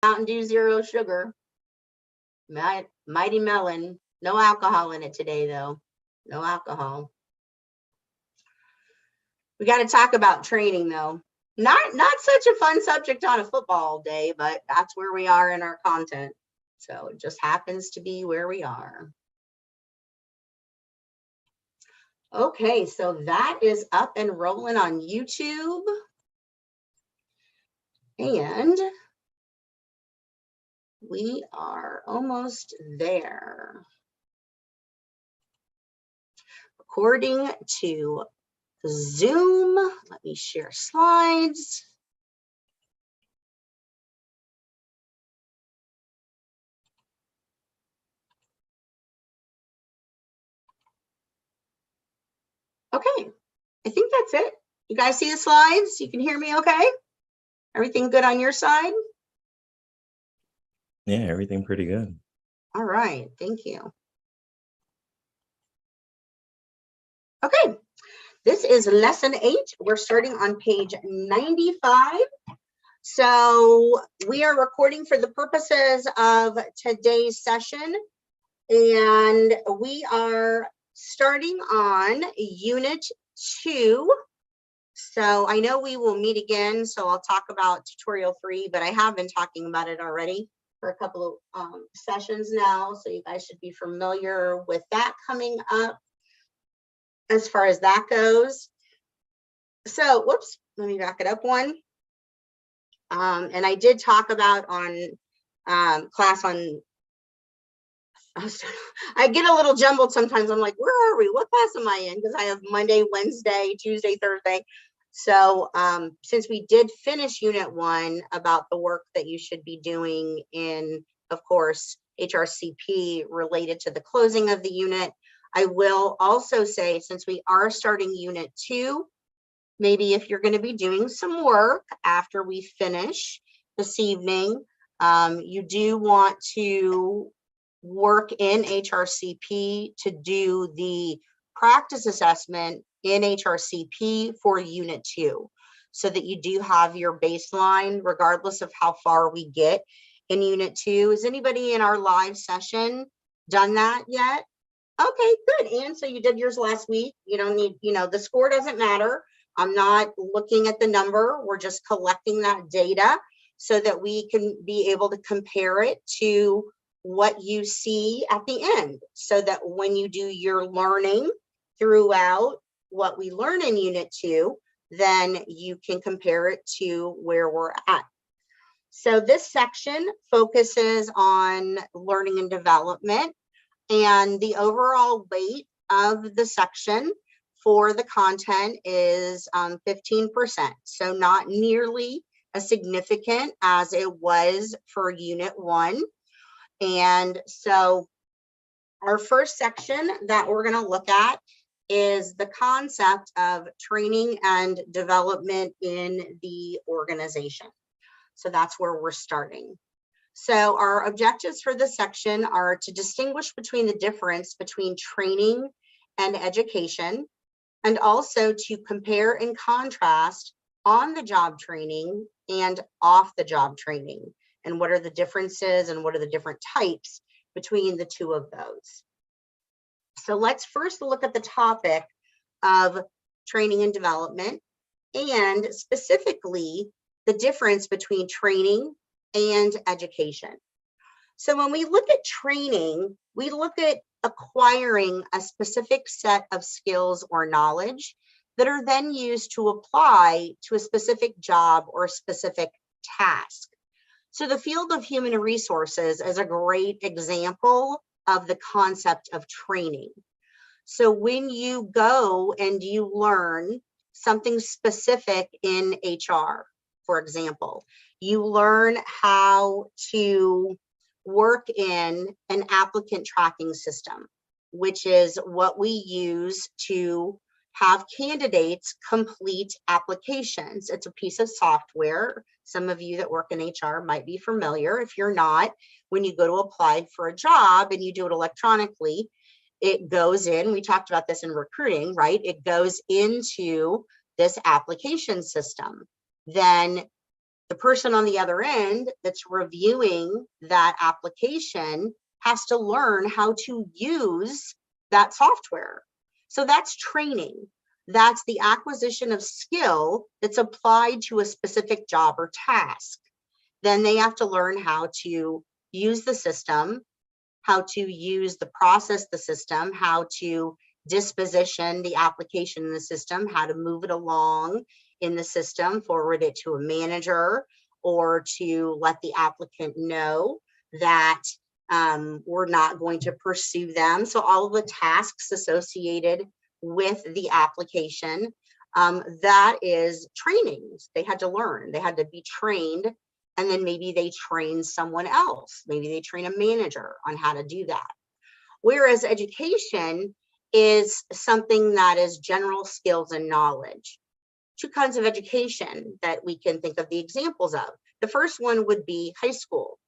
Mountain Dew Zero Sugar. Mighty Melon. No alcohol in it today, though. No alcohol. We got to talk about training, though. Not such a fun subject on a football day, but that's where we are in our content. So it just happens to be where we are. Okay, so that is up and rolling on YouTube. And we are almost there. According to Zoom, let me share slides. Okay, I think that's it. You guys see the slides? You can hear me okay? Everything good on your side? Yeah, everything pretty good. All right, thank you. Okay, this is lesson 8. We're starting on page 95. So we are recording for the purposes of today's session, and we are starting on unit 2. So I know we will meet again, so I'll talk about tutorial 3, but I have been talking about it already for a couple of sessions now, so you guys should be familiar with that coming up as far as that goes. So, whoops, let me back it up one. And I did talk about on class on, I get a little jumbled sometimes. I'm like, where are we? What class am I in? Because I have Monday, Wednesday, Tuesday, Thursday. So since we did finish unit 1 about the work that you should be doing in, of course, HRCP related to the closing of the unit, I will also say, since we are starting unit 2, maybe if you're going to be doing some work after we finish this evening, you do want to work in HRCP to do the practice assessment in HRCP for unit 2, so that you do have your baseline regardless of how far we get in unit 2. Is anybody in our live session done that yet? Okay, good. And so you did yours last week. You don't need, the score doesn't matter. I'm not looking at the number. We're just collecting that data so that we can be able to compare it to what you see at the end, so that when you do your learning throughout what we learn in unit 2, then you can compare it to where we're at. So this section focuses on learning and development, and the overall weight of the section for the content is 15%. So not nearly as significant as it was for unit 1. And so our first section that we're going to look at is the concept of training and development in the organization. So that's where we're starting. So our objectives for this section are to distinguish between the difference between training and education, and also to compare and contrast on-the-job training and off-the-job training, and what are the differences and what are the different types between the two of those. So let's first look at the topic of training and development, and specifically the difference between training and education. So when we look at training, we look at acquiring a specific set of skills or knowledge that are then used to apply to a specific job or a specific task. So the field of human resources is a great example of the concept of training. So when you go and you learn something specific in HR, for example, you learn how to work in an applicant tracking system, which is what we use to have candidates complete applications. It's a piece of software. Some of you that work in HR might be familiar. If you're not, when you go to apply for a job and you do it electronically, it goes in, we talked about this in recruiting, right? It goes into this application system. Then The person on the other end that's reviewing that application has to learn how to use that software. So that's training. That's the acquisition of skill that's applied to a specific job or task. Then they have to learn how to use the system, how to use the process, the system, how to disposition the application in the system, how to move it along in the system, forward it to a manager, or to let the applicant know that we're not going to pursue them. So all of the tasks associated with the application, that is trainings. They had to learn, they had to be trained, and then maybe they train someone else. Maybe they train a manager on how to do that. Whereas education is something that is general skills and knowledge. Two kinds of education that we can think of the examples of. The first one would be high school,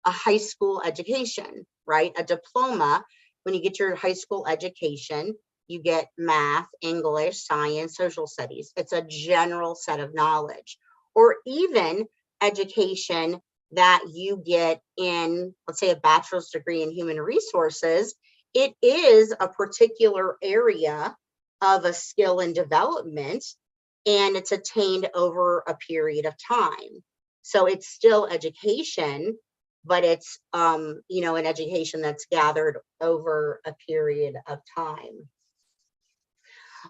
a high school education, right? A diploma. When you get your high school education, you get math, English, science, social studies. It's a general set of knowledge. Or even education that you get in, let's say, a bachelor's degree in human resources. It is a particular area of a skill and development, and it's attained over a period of time. So it's still education, but it's an education that's gathered over a period of time.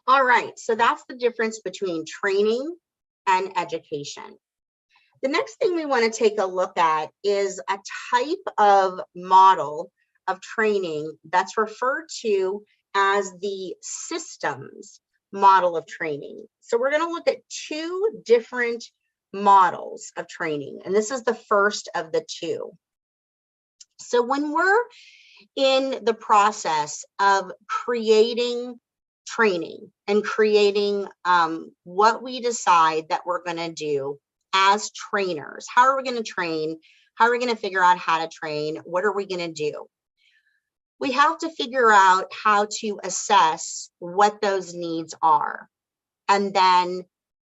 All right, so that's the difference between training and education. The next thing we want to take a look at is a type of model of training that's referred to as the systems model of training. So we're going to look at two different models of training, and this is the first of the two. So when we're in the process of creating training and creating what we decide that we're going to do as trainers, how are we going to train? How are we going to figure out how to train? What are we going to do? We have to figure out how to assess what those needs are, and then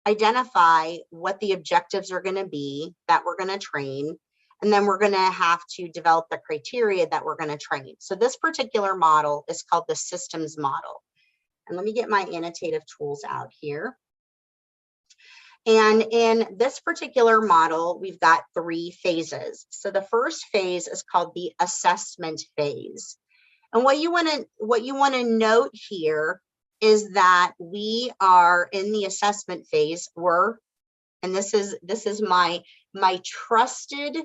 identify what the objectives are going to be that we're going to train. And then we're going to have to develop the criteria that we're going to train. So this particular model is called the systems model. And let me get my annotative tools out here. And in this particular model, we've got three phases. So the first phase is called the assessment phase. And what you want to note here is that we are in the assessment phase. And this is my trusted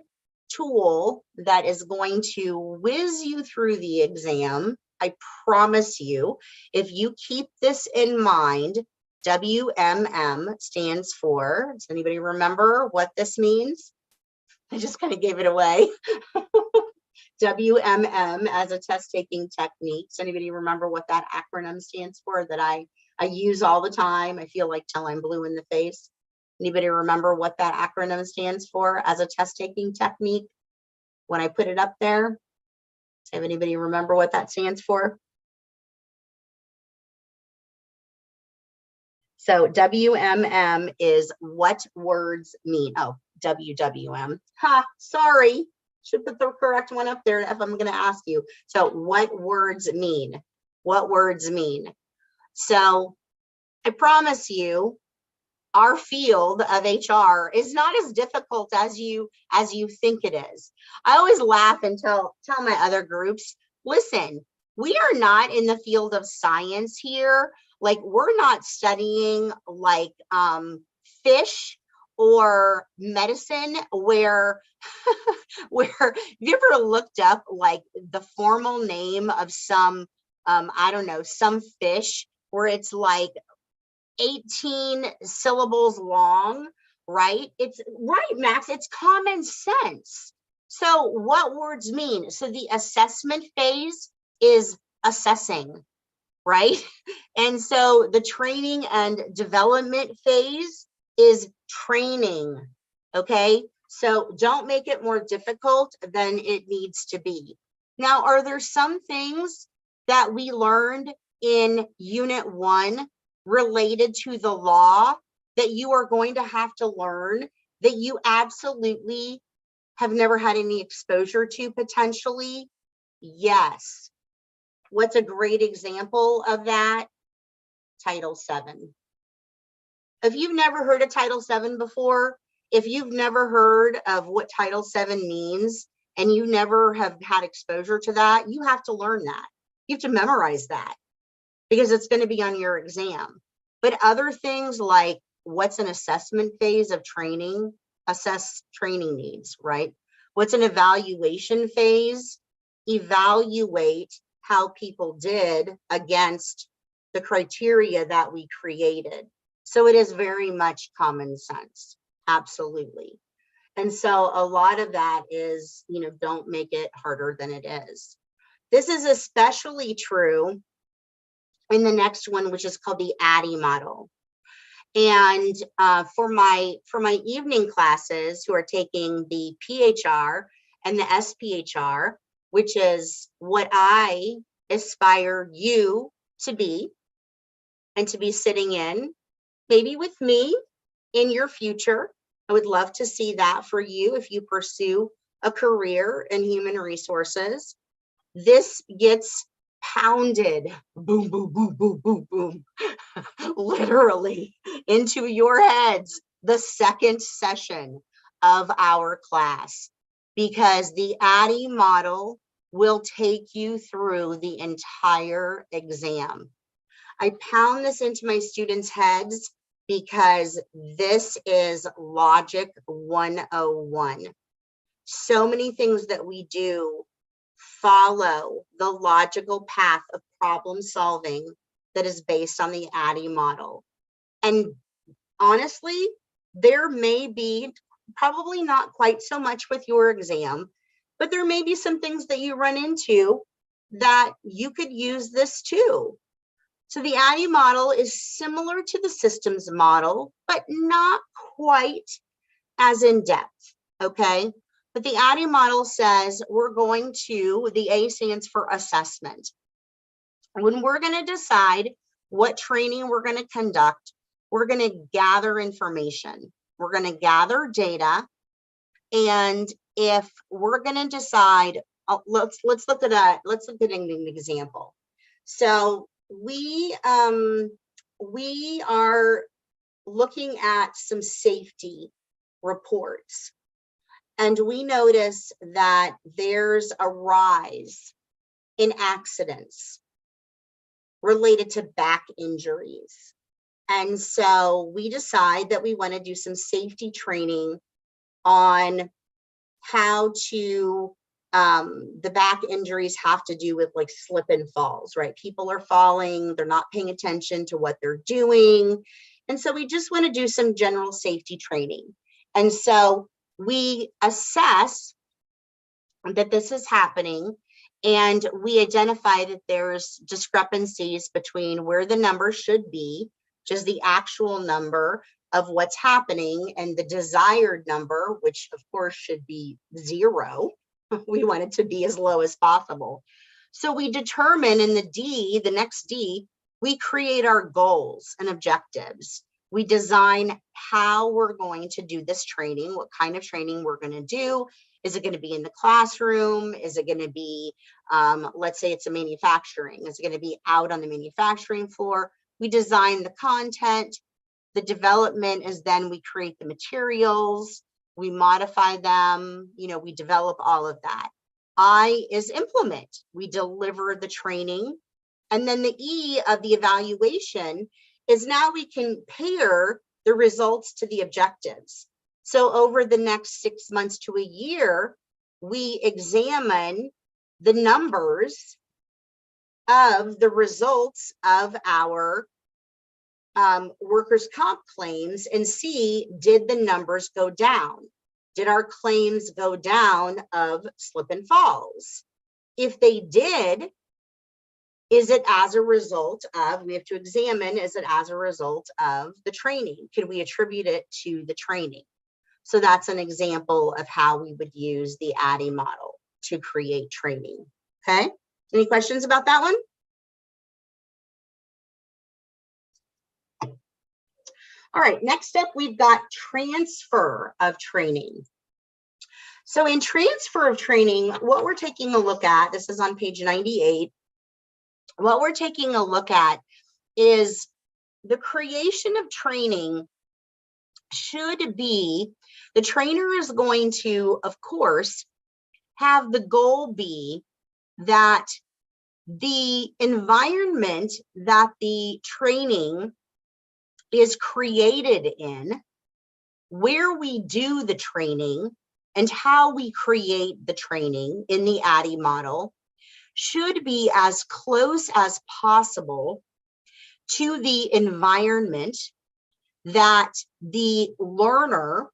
tool that is going to whiz you through the exam. I promise you, if you keep this in mind, WMM stands for, does anybody remember what this means? I just kind of gave it away. WMM as a test taking technique. Does anybody remember what that acronym stands for that I use all the time? I feel like till I'm blue in the face. Anybody remember what that acronym stands for as a test taking technique? When I put it up there, does anybody remember what that stands for? So WMM is what words mean. Oh, WWM. Ha, sorry. Should put the correct one up there if I'm going to ask you. So what words mean? What words mean? So I promise you, our field of HR is not as difficult as you think it is. I always laugh and tell my other groups, listen, we are not in the field of science here. Like, we're not studying like fish or medicine where where you ever looked up like the formal name of some I don't know, some fish where it's like 18 syllables long, right? It's right, Max, it's common sense. So what words mean? So the assessment phase is assessing, right? And so the training and development phase is training, okay? So don't make it more difficult than it needs to be. Now, are there some things that we learned in Unit 1 related to the law that you are going to have to learn that you absolutely have never had any exposure to potentially? Yes. What's a great example of that? Title VII. If you've never heard of Title VII before, if you've never heard of what Title VII means, and you never have had exposure to that, you have to learn that. You have to memorize that because it's going to be on your exam. But other things like what's an assessment phase of training, assess training needs, right? What's an evaluation phase? Evaluate how people did against the criteria that we created. So it is very much common sense, absolutely. And so a lot of that is, don't make it harder than it is. This is especially true in the next one, which is called the ADDIE model. And for my evening classes who are taking the PHR and the SPHR, which is what I aspire you to be and to be sitting in, maybe with me in your future. I would love to see that for you if you pursue a career in human resources. This gets pounded, boom, boom, boom, boom, boom, boom, literally into your heads the second session of our class, because the ADDIE model will take you through the entire exam. I pound this into my students' heads because this is Logic 101. So many things that we do follow the logical path of problem solving that is based on the ADDIE model. And honestly, there may be, probably not quite so much with your exam, but there may be some things that you run into that you could use this too. So the ADDIE model is similar to the systems model, but not quite as in depth, okay? But the ADDIE model says we're going to, the A stands for assessment. When we're going to decide what training we're going to conduct, we're going to gather information. We're going to gather data. And if we're going to decide, let's look at that. Let's look at an example. So we are looking at some safety reports, and we notice that there's a rise in accidents related to back injuries. And so we decide that we want to do some safety training on how to, the back injuries have to do with like slip and falls, right? People are falling, they're not paying attention to what they're doing. And so we just want to do some general safety training. And so we assess that this is happening, and we identify that there's discrepancies between where the number should be, which is the actual number of what's happening, and the desired number, which of course should be 0. We want it to be as low as possible. So we determine in the next D, we create our goals and objectives. We design how we're going to do this training, what kind of training we're going to do. Is it going to be in the classroom? Is it going to be, let's say it's a manufacturing, is it going to be out on the manufacturing floor? We design the content. The development is then we create the materials, we modify them, we develop all of that. I is implement, we deliver the training. And then the E of the evaluation is now we compare the results to the objectives. So over the next 6 months to a year, we examine the numbers of the results of our workers' comp claims and see, did the numbers go down? Did our claims go down of slip and falls? If they did, is it as a result of, we have to examine, is it as a result of the training? Can we attribute it to the training? So that's an example of how we would use the ADDIE model to create training. Okay, any questions about that one? All right, next up, we've got transfer of training. So in transfer of training, what we're taking a look at, this is on page 98, what we're taking a look at is the creation of training should be, the trainer is going to, of course, have the goal be that the environment that the training is created in, where we do the training, and how we create the training in the ADDIE model should be as close as possible to the environment that the learner,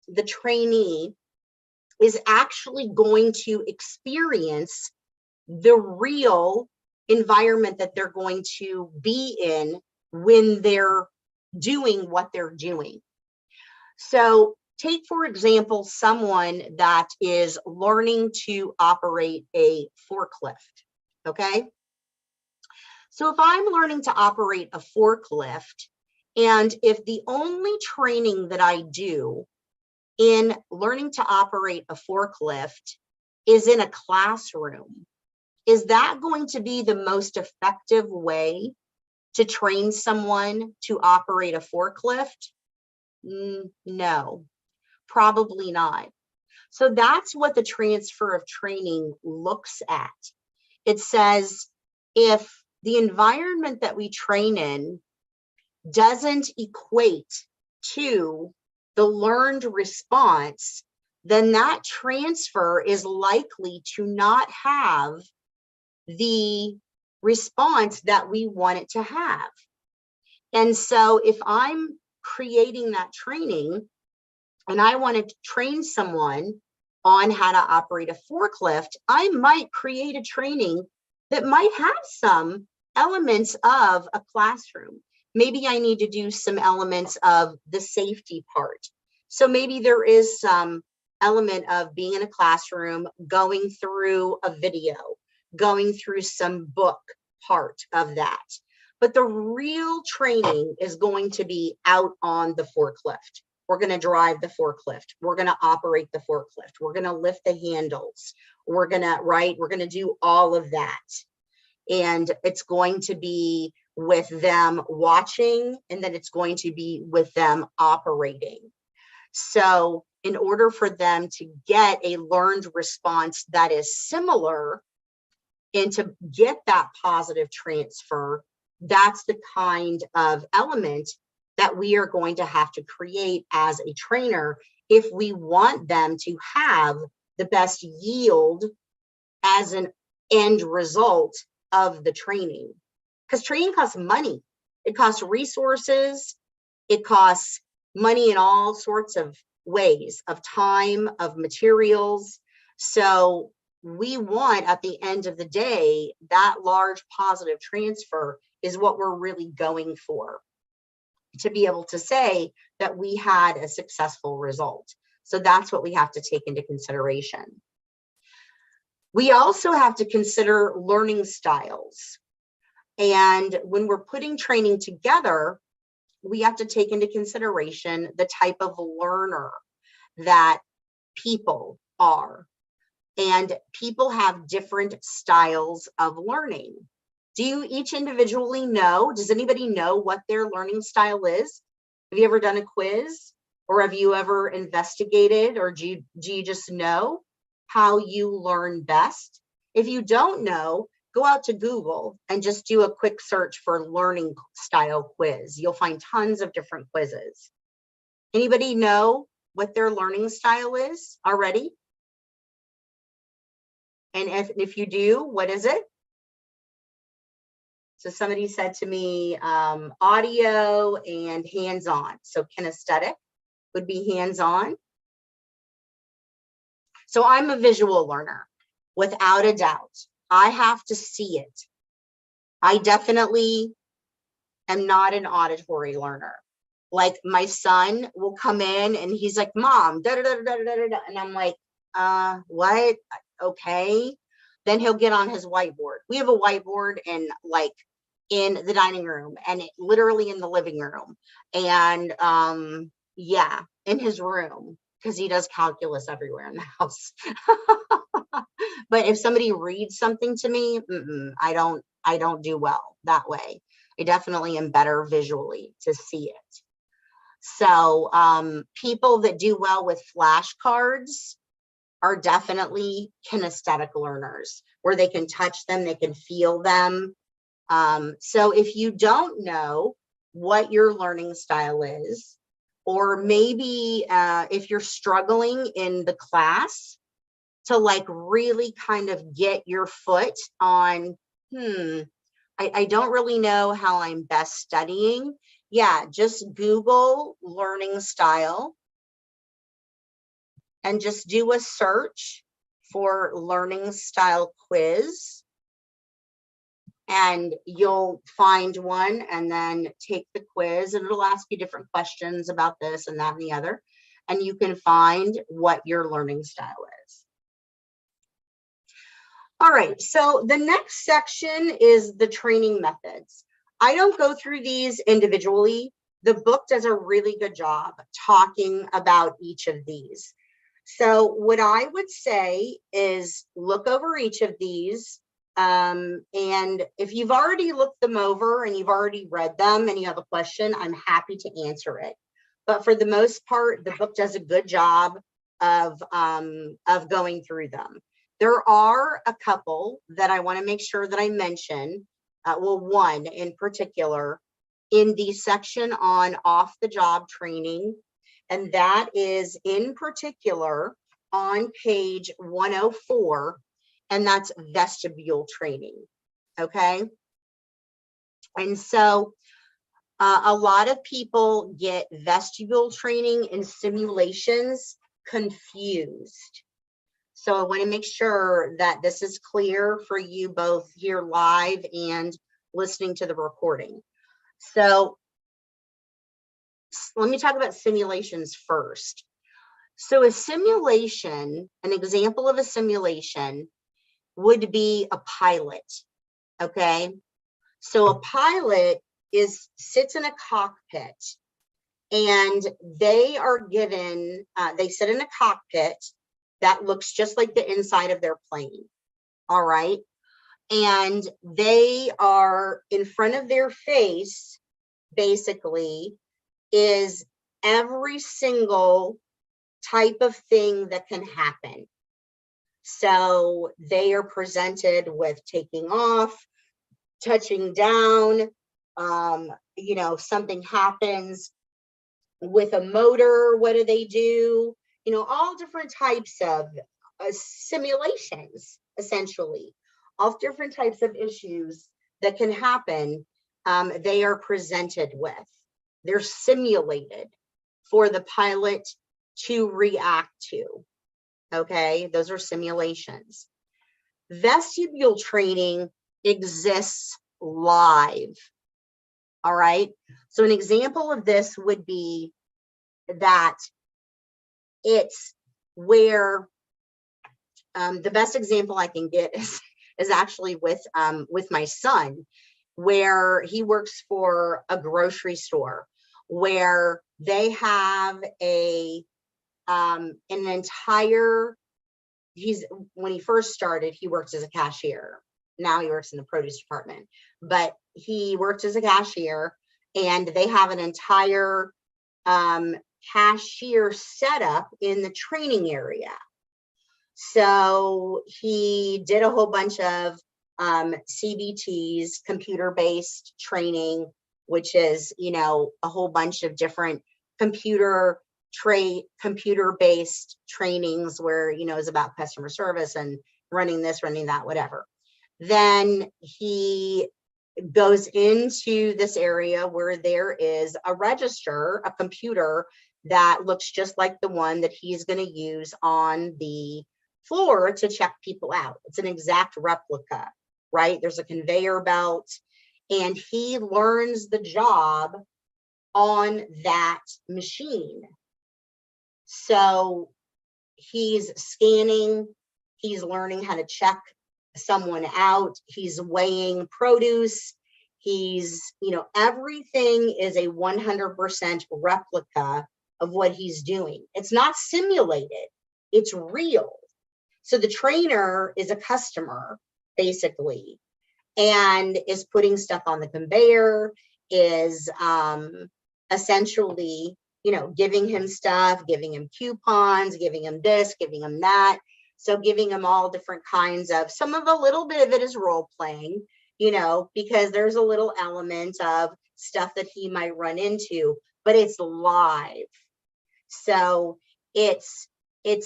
the trainee, is actually going to experience the real environment that they're going to be in when they're doing what they're doing. So take, for example, someone that is learning to operate a forklift, okay? So if I'm learning to operate a forklift, and if the only training that I do in learning to operate a forklift is in a classroom, is that going to be the most effective way to train someone to operate a forklift? No, probably not. So that's what the transfer of training looks at. It says if the environment that we train in doesn't equate to the learned response, then that transfer is likely to not have the response that we want it to have. And so if I'm creating that training and I want to train someone on how to operate a forklift, I might create a training that might have some elements of a classroom. Maybe I need to do some elements of the safety part. So maybe there is some element of being in a classroom, going through a video, going through some book part of that. But the real training is going to be out on the forklift. We're going to drive the forklift. We're going to operate the forklift. We're going to lift the handles. We're going to do all of that. And it's going to be with them watching, and then it's going to be with them operating. So in order for them to get a learned response that is similar and to get that positive transfer, that's the kind of element that we are going to have to create as a trainer if we want them to have the best yield as an end result of the training. Because training costs money. It costs resources. It costs money in all sorts of ways, of time, of materials. So we want, at the end of the day, that large positive transfer is what we're really going for, to be able to say that we had a successful result. So that's what we have to take into consideration. We also have to consider learning styles. And when we're putting training together, we have to take into consideration the type of learner that people are. And people have different styles of learning. Do you each individually know? Does anybody know what their learning style is? Have you ever done a quiz? Or have you ever investigated? Or do you just know how you learn best? If you don't know, go out to Google and just do a quick search for learning style quiz. You'll find tons of different quizzes. Anybody know what their learning style is already? And if you do, what is it? So somebody said to me, audio and hands-on. So kinesthetic would be hands-on. So I'm a visual learner, without a doubt. I have to see it. I definitely am not an auditory learner. Like my son will come in and he's like, Mom, da da da da da da da, and I'm like, what? Okay. Then he'll get on his whiteboard. We have a whiteboard in like in the dining room and literally in the living room. And yeah, in his room, because he does calculus everywhere in the house. But if somebody reads something to me, I don't do well that way. I definitely am better visually to see it. So people that do well with flashcards are definitely kinesthetic learners, where they can touch them, they can feel them. So if you don't know what your learning style is, or maybe if you're struggling in the class to like really kind of get your foot on, I don't really know how I'm best studying. Yeah, just Google learning style and just do a search for learning style quiz. And you'll find one and then take the quiz, and it'll ask you different questions about this and that and the other. And you can find what your learning style is. All right, so the next section is the training methods. I don't go through these individually. The book does a really good job talking about each of these. So what I would say is look over each of these. And if you've already looked them over and you've already read them and you have a question, I'm happy to answer it. But for the most part, the book does a good job of going through them. There are a couple that I want to make sure that I mention. Well, one in particular in the section on off-the-job training, and that is in particular on page 104, and that's vestibule training, okay? And so a lot of people get vestibule training and simulations confused. So I want to make sure that this is clear for you both here live and listening to the recording. So let me talk about simulations first. So a simulation, an example of a simulation would be a pilot, okay? So a pilot sits in a cockpit, and they are given, they sit in a cockpit that looks just like the inside of their plane, all right? And they are, in front of their face, basically, is every single type of thing that can happen. So they are presented with taking off, touching down, you know, something happens with a motor, what do they do? You know, all different types of simulations, essentially, all different types of issues that can happen, they are presented with. They're simulated for the pilot to react to, okay? Those are simulations. Vestibule training exists live, all right? So an example of this would be that it's where, the best example I can get is actually with my son, where he works for a grocery store, where they have an entire, when he first started, he worked as a cashier. Now he works in the produce department, but he worked as a cashier, and they have an entire cashier setup in the training area. So he did a whole bunch of CBTs, computer-based training, which is, you know, a whole bunch of different computer-based trainings where, you know, it's about customer service and running this, running that, whatever. Then he goes into this area where there is a register, a computer that looks just like the one that he's going to use on the floor to check people out. It's an exact replica, right? There's a conveyor belt, and he learns the job on that machine. So he's scanning, he's learning how to check someone out, he's weighing produce, He's, everything is a 100% replica of what he's doing. It's not simulated, it's real. So the trainer is a customer, basically, and is putting stuff on the conveyor, is essentially, giving him stuff, giving him coupons, giving him this, giving him that. So giving him all different kinds of, a little bit of it is role playing, because there's a little element of stuff that he might run into, but it's live. So it's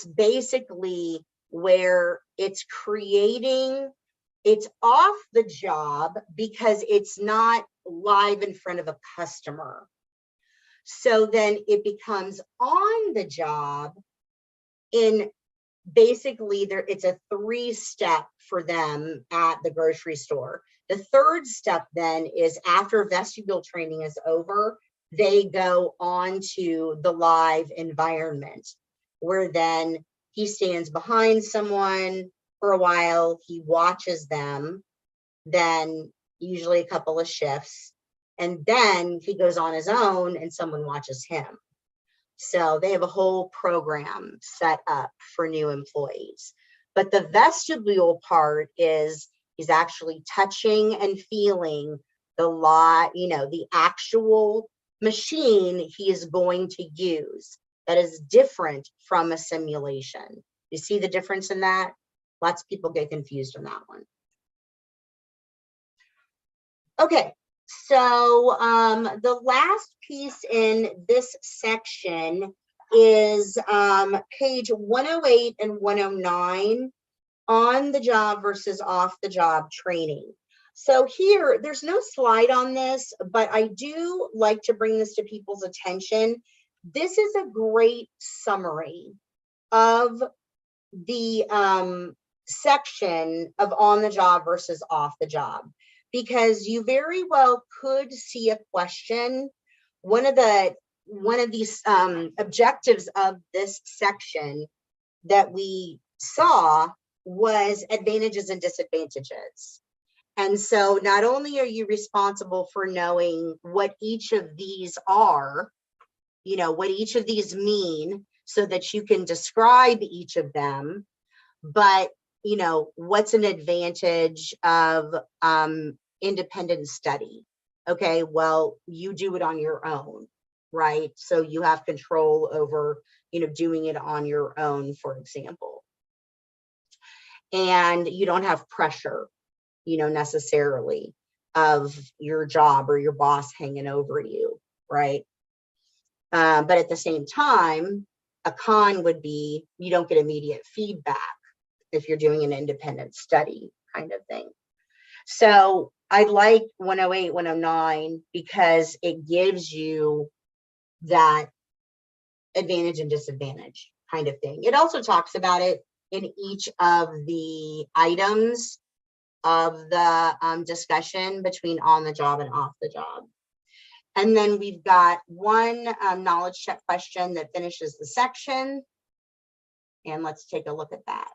basically where it's off the job because it's not live in front of a customer. So then it becomes on the job in basically it's a 3-step for them at the grocery store. The third step then is after vestibule training is over, they go on to the live environment where then he stands behind someone for a while, he watches them, then usually a couple of shifts, and then he goes on his own and someone watches him. So they have a whole program set up for new employees. But the vestibule part is he's actually touching and feeling the actual machine he is going to use that is different from a simulation. You see the difference in that? Lots of people get confused on that one. Okay, so the last piece in this section is page 108 and 109 on the job versus off the job training. So here, there's no slide on this, but I do like to bring this to people's attention. This is a great summary of the section of on the job versus off the job, because you very well could see a question. One of these objectives of this section that we saw was advantages and disadvantages. And so not only are you responsible for knowing what each of these are, what each of these mean so that you can describe each of them, but what's an advantage of independent study? Okay, well, you do it on your own, right? So you have control over, doing it on your own, for example. And you don't have pressure, necessarily of your job or your boss hanging over you, right? But at the same time, a con would be you don't get immediate feedback if you're doing an independent study kind of thing. So I like 108, 109 because it gives you that advantage and disadvantage kind of thing. It also talks about it in each of the items of the discussion between on the job and off the job. And then we've got one knowledge check question that finishes the section. And let's take a look at that.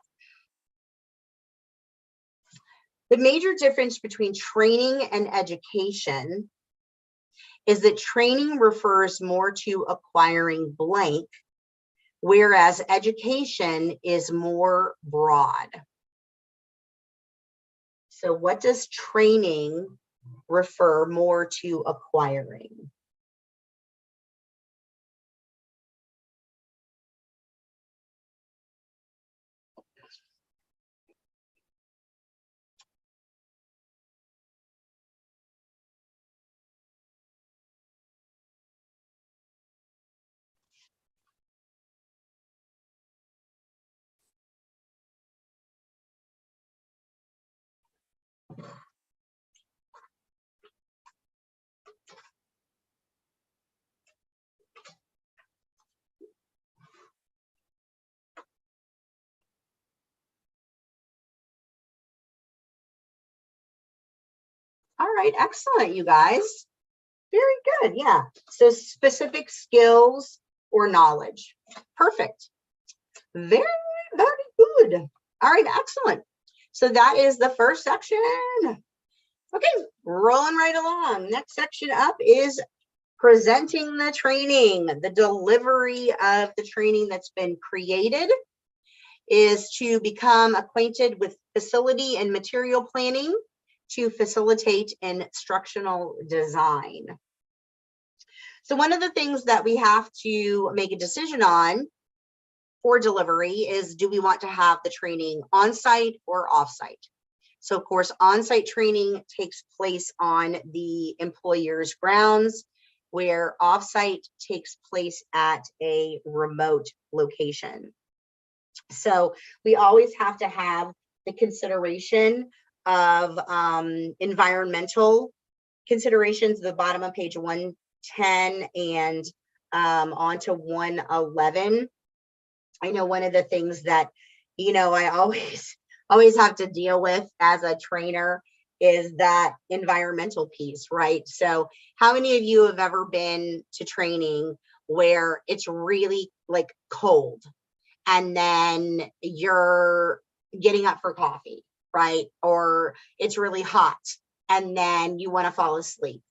The major difference between training and education is that training refers more to acquiring blank, whereas education is more broad. So what does training refer more to acquiring? All right, excellent, you guys. Very good, yeah. So specific skills or knowledge. Perfect. Very, very good. All right, excellent. So that is the first section. Okay, rolling right along. Next section up is presenting the training. The delivery of the training that's been created is to become acquainted with facility and material planning to facilitate instructional design. So one of the things that we have to make a decision on for delivery is, do we want to have the training on-site or off-site? So of course, on-site training takes place on the employer's grounds, where off-site takes place at a remote location. So we always have to have the consideration of environmental considerations, the bottom of page 110 and on to 111. I know one of the things that, I always have to deal with as a trainer is that environmental piece, right? So how many of you have ever been to training where it's really like cold and then you're getting up for coffee, right? Or it's really hot and then you want to fall asleep,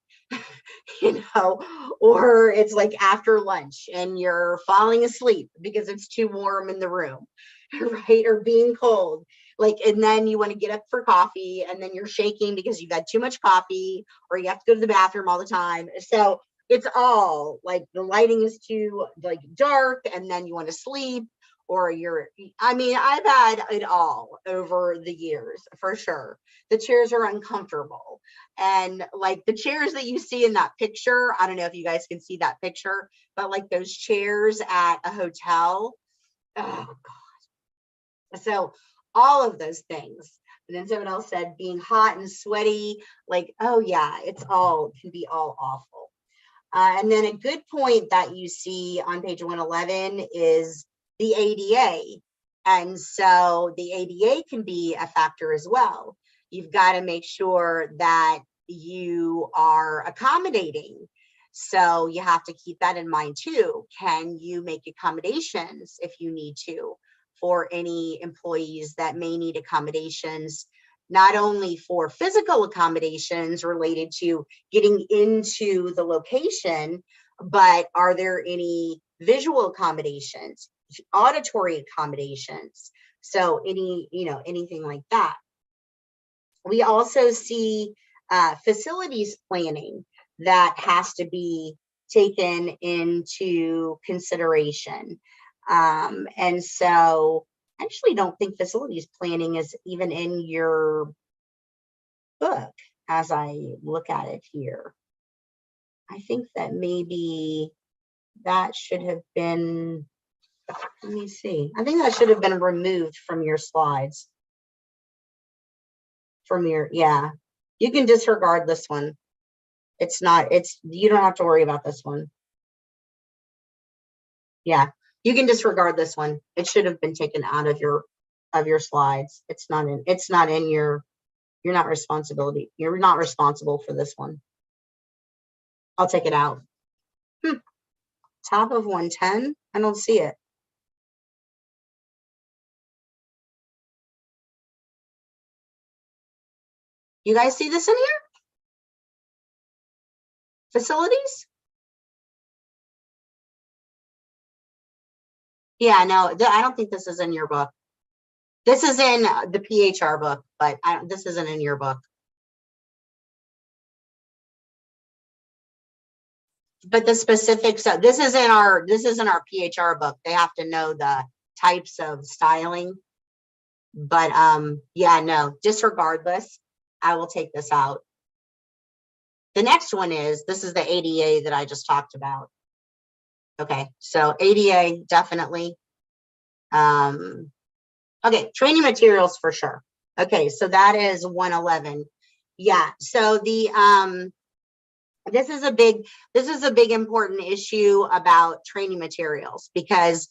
or it's like after lunch and you're falling asleep because it's too warm in the room, right? Or being cold. And then you want to get up for coffee and then you're shaking because you've had too much coffee, or you have to go to the bathroom all the time. So it's all like the lighting is too dark and then you want to sleep, or I've had it all over the years for sure. The chairs are uncomfortable. And the chairs that you see in that picture, I don't know if you guys can see that picture, but those chairs at a hotel, oh God. So all of those things. And then someone else said being hot and sweaty, oh yeah, can be all awful. And then a good point that you see on page 111 is the ADA. And so the ADA can be a factor as well. You've got to make sure that you are accommodating. So you have to keep that in mind too. Can you make accommodations if you need to for any employees that may need accommodations, not only for physical accommodations related to getting into the location, but are there any visual accommodations, auditory accommodations? So anything like that. We also see facilities planning that has to be taken into consideration. And so I actually don't think facilities planning is even in your book as I look at it here. I think that maybe that should have been, let me see. I think that should have been removed from your slides. Yeah. You can disregard this one. You don't have to worry about this one. Yeah. You can disregard this one. It should have been taken out of your slides. It's not in your, you're not responsible for this one. I'll take it out. Top of 110. I don't see it. You guys see this in here? Facilities? Yeah, no, I don't think this is in your book. This is in the aPHR book, but this isn't in your book. But the specifics, this is in our aPHR book. They have to know the types of styling. But yeah, no, disregard this. I will take this out. The next one this is the ADA that I just talked about. Okay, so ADA definitely. Okay, training materials for sure. Okay, so that is 111. Yeah, so this is a big important issue about training materials, because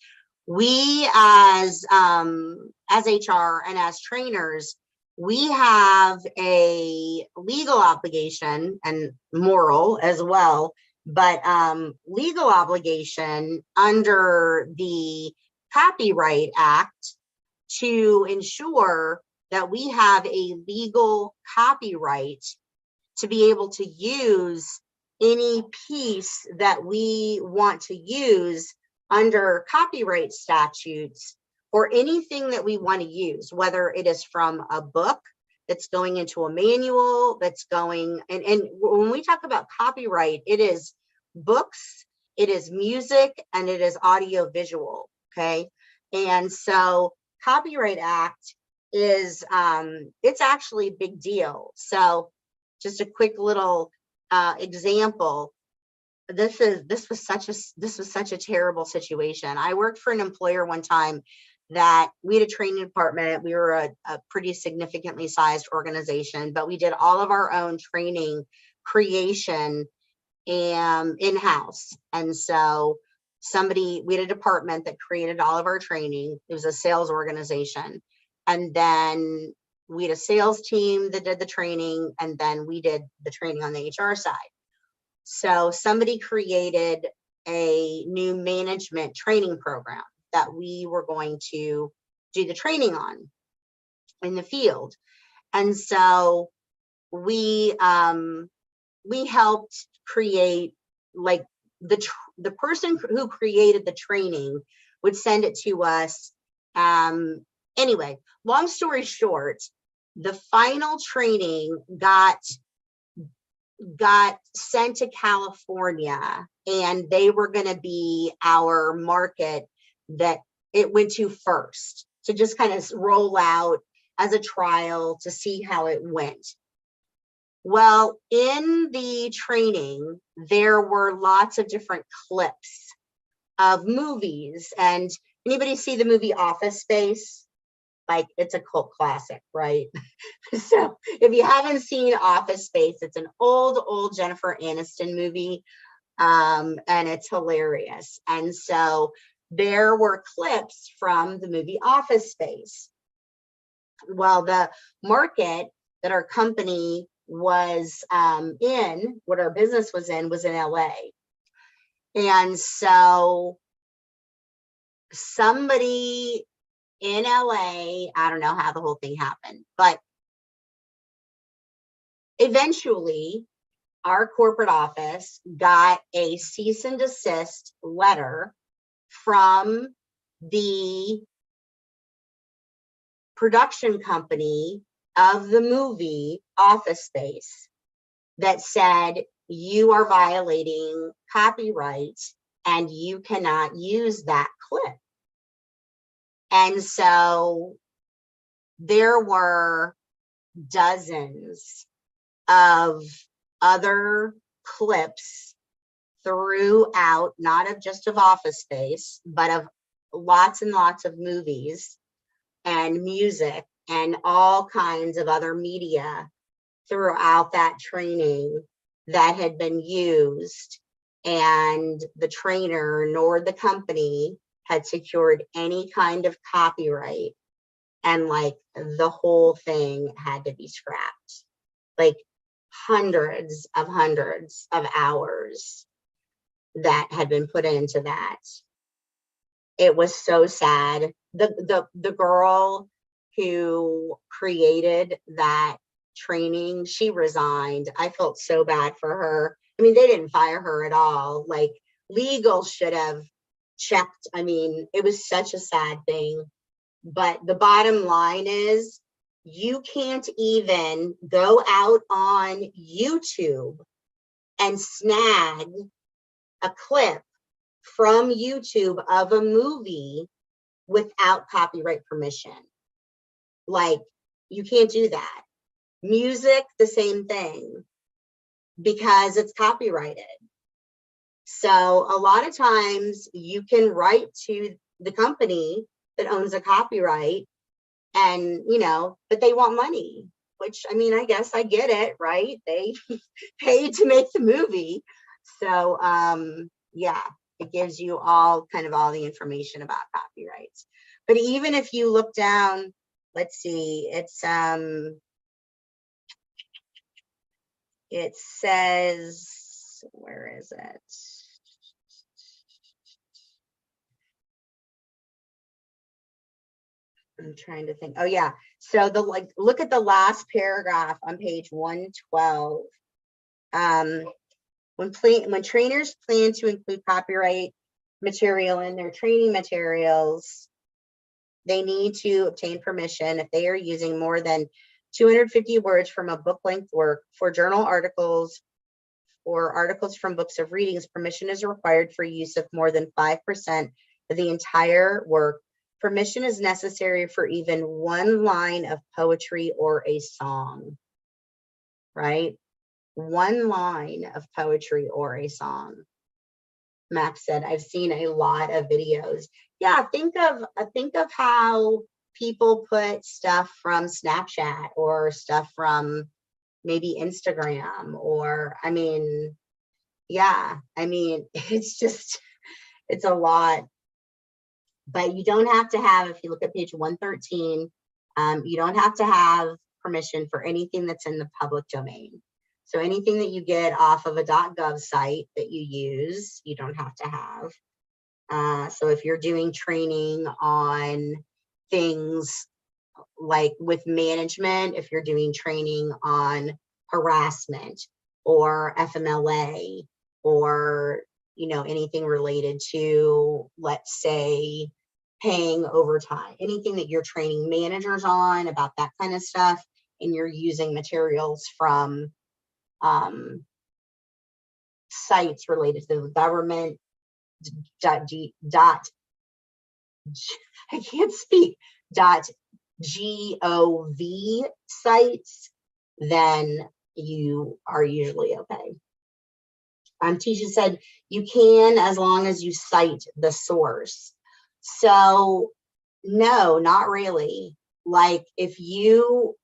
we as HR and as trainers, we have a legal obligation and moral as well, but legal obligation under the Copyright Act to ensure that we have a legal copyright to be able to use any piece that we want to use under copyright statutes, or anything that we want to use, whether it is from a book that's going into a manual, that's going, and when we talk about copyright, it is books, it is music, and it is audio visual, okay? And so Copyright Act is, it's actually a big deal. So just a quick little example. This was such a terrible situation. I worked for an employer one time that we had a training department. We were a pretty significantly sized organization, but we did all of our own training creation and in-house. And so we had a department that created all of our training. It was a sales organization. And then we had a sales team that did the training, and then we did the training on the HR side. So somebody created a new management training program that we were going to do the training on in the field. And so we helped create, like, the person who created the training would send it to us. Anyway, long story short, the final training got sent to California, and they were going to be our market that it went to first, to just kind of roll out as a trial to see how it went. Well, in the training, there were lots of different clips of movies. And anybody see the movie Office Space? Like, it's a cult classic, right? So if you haven't seen Office Space, it's an old Jennifer Aniston movie, and it's hilarious. And so there were clips from the movie Office Space. Well, the market that our company was in, what our business was in LA. And so somebody in LA, I don't know how the whole thing happened, but eventually our corporate office got a cease and desist letter from the production company of the movie Office Space that said, you are violating copyright and you cannot use that clip. And so there were dozens of other clips throughout, not of just of Office Space, but of lots and lots of movies and music and all kinds of other media throughout that training that had been used, and the trainer nor the company had secured any kind of copyright, and like the whole thing had to be scrapped. Like hundreds of hours that had been put into that. It was so sad. The girl who created that training, she resigned. I felt so bad for her. I mean, they didn't fire her at all. Like, legal should have checked. I mean, it was such a sad thing. But the bottom line is, you can't even go out on YouTube and snag a clip from YouTube of a movie without copyright permission. Like, you can't do that. Music, the same thing, because it's copyrighted. So a lot of times you can write to the company that owns a copyright, and, you know, but they want money, which, I mean, I guess I get it, right? They paid to make the movie. So yeah, it gives you all the information about copyrights. But even if you look down, let's see, it says, where is it? I'm trying to think. Oh yeah. So look at the last paragraph on page 112. When trainers plan to include copyright material in their training materials, they need to obtain permission if they are using more than 250 words from a book-length work. For journal articles or articles from books of readings, permission is required for use of more than 5% of the entire work. Permission is necessary for even one line of poetry or a song, right? One line of poetry or a song. Max said, I've seen a lot of videos. Yeah, think of how people put stuff from Snapchat or stuff from maybe Instagram, or I mean, yeah, I mean, it's a lot. But you don't have to have, if you look at page 113, you don't have to have permission for anything that's in the public domain. So anything that you get off of a .gov site that you use, you don't have to have. So if you're doing training on things like with management, if you're doing training on harassment or FMLA, or anything related to, let's say, paying overtime, anything that you're training managers on about that kind of stuff, and you're using materials from sites related to the government I can't speak .gov sites, then you are usually okay. Tisha said you can, as long as you cite the source. So no, not really. Like if you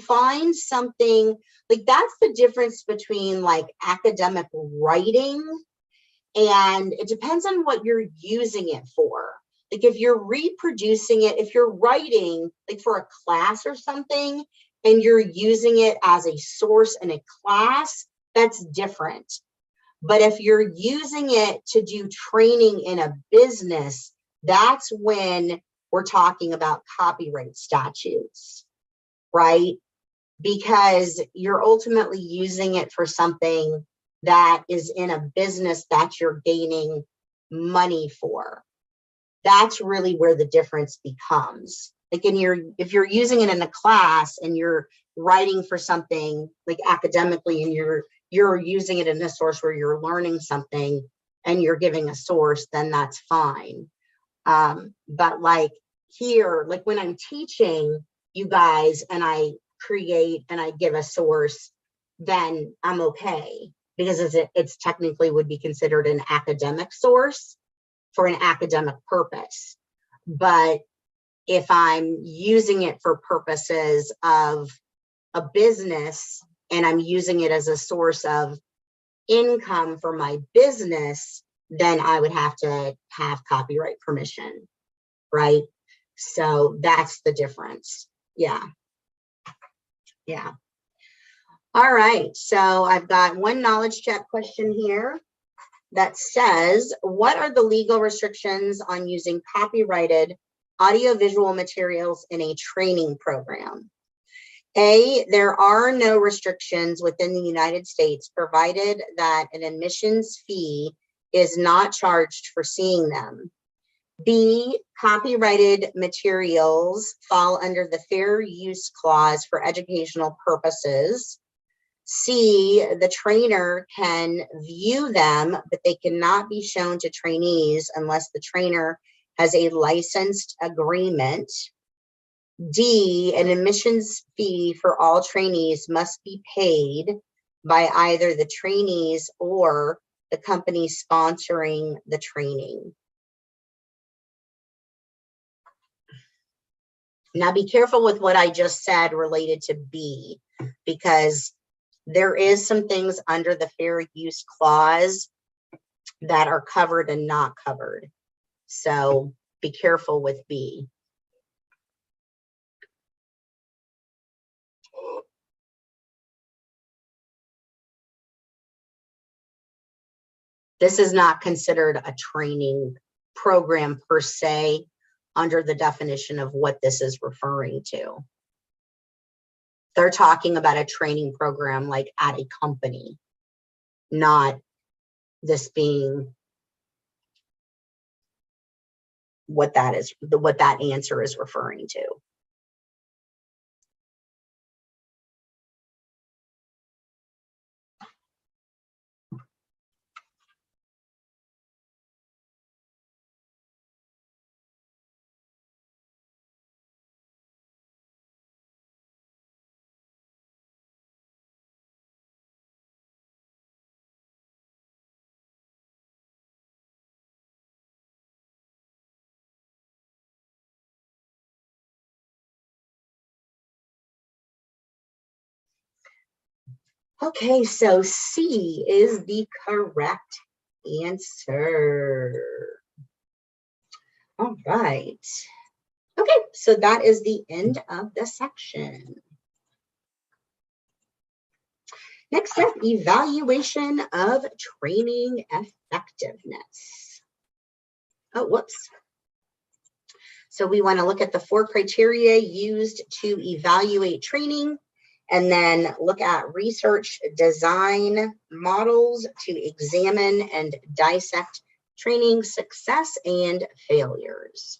find something, like that's the difference between like academic writing, and it depends on what you're using it for. Like if you're reproducing it, if you're writing like for a class or something and you're using it as a source in a class, that's different. But if you're using it to do training in a business, that's when we're talking about copyright statutes, right? Because you're ultimately using it for something that is in a business that you're gaining money for. That's really where the difference becomes. Like if you're using it in a class and you're writing for something like academically, and you're using it in a source where you're learning something and you're giving a source, then that's fine. But like here, like when I'm teaching you guys and I create and I give a source, then I'm okay, because it's technically would be considered an academic source for an academic purpose. But if I'm using it for purposes of a business and I'm using it as a source of income for my business, then I would have to have copyright permission, right? So that's the difference. Yeah. Yeah. All right. So I've got one knowledge check question here that says, what are the legal restrictions on using copyrighted audiovisual materials in a training program? A, there are no restrictions within the United States, provided that an admissions fee is not charged for seeing them. B, copyrighted materials fall under the Fair Use Clause for educational purposes. C, the trainer can view them, but they cannot be shown to trainees unless the trainer has a licensed agreement. D, an admissions fee for all trainees must be paid by either the trainees or the company sponsoring the training. Now be careful with what I just said related to B, because there is some things under the Fair Use Clause that are covered and not covered. So be careful with B. This is not considered a training program per se under the definition of what this is referring to. They're talking about a training program like at a company. not this being what that is, what that answer is referring to. Okay, so C is the correct answer. All right. Okay, so that is the end of the section. Next up, evaluation of training effectiveness. Oh, whoops. So we want to look at the 4 criteria used to evaluate training, and then look at research design models to examine and dissect training success and failures.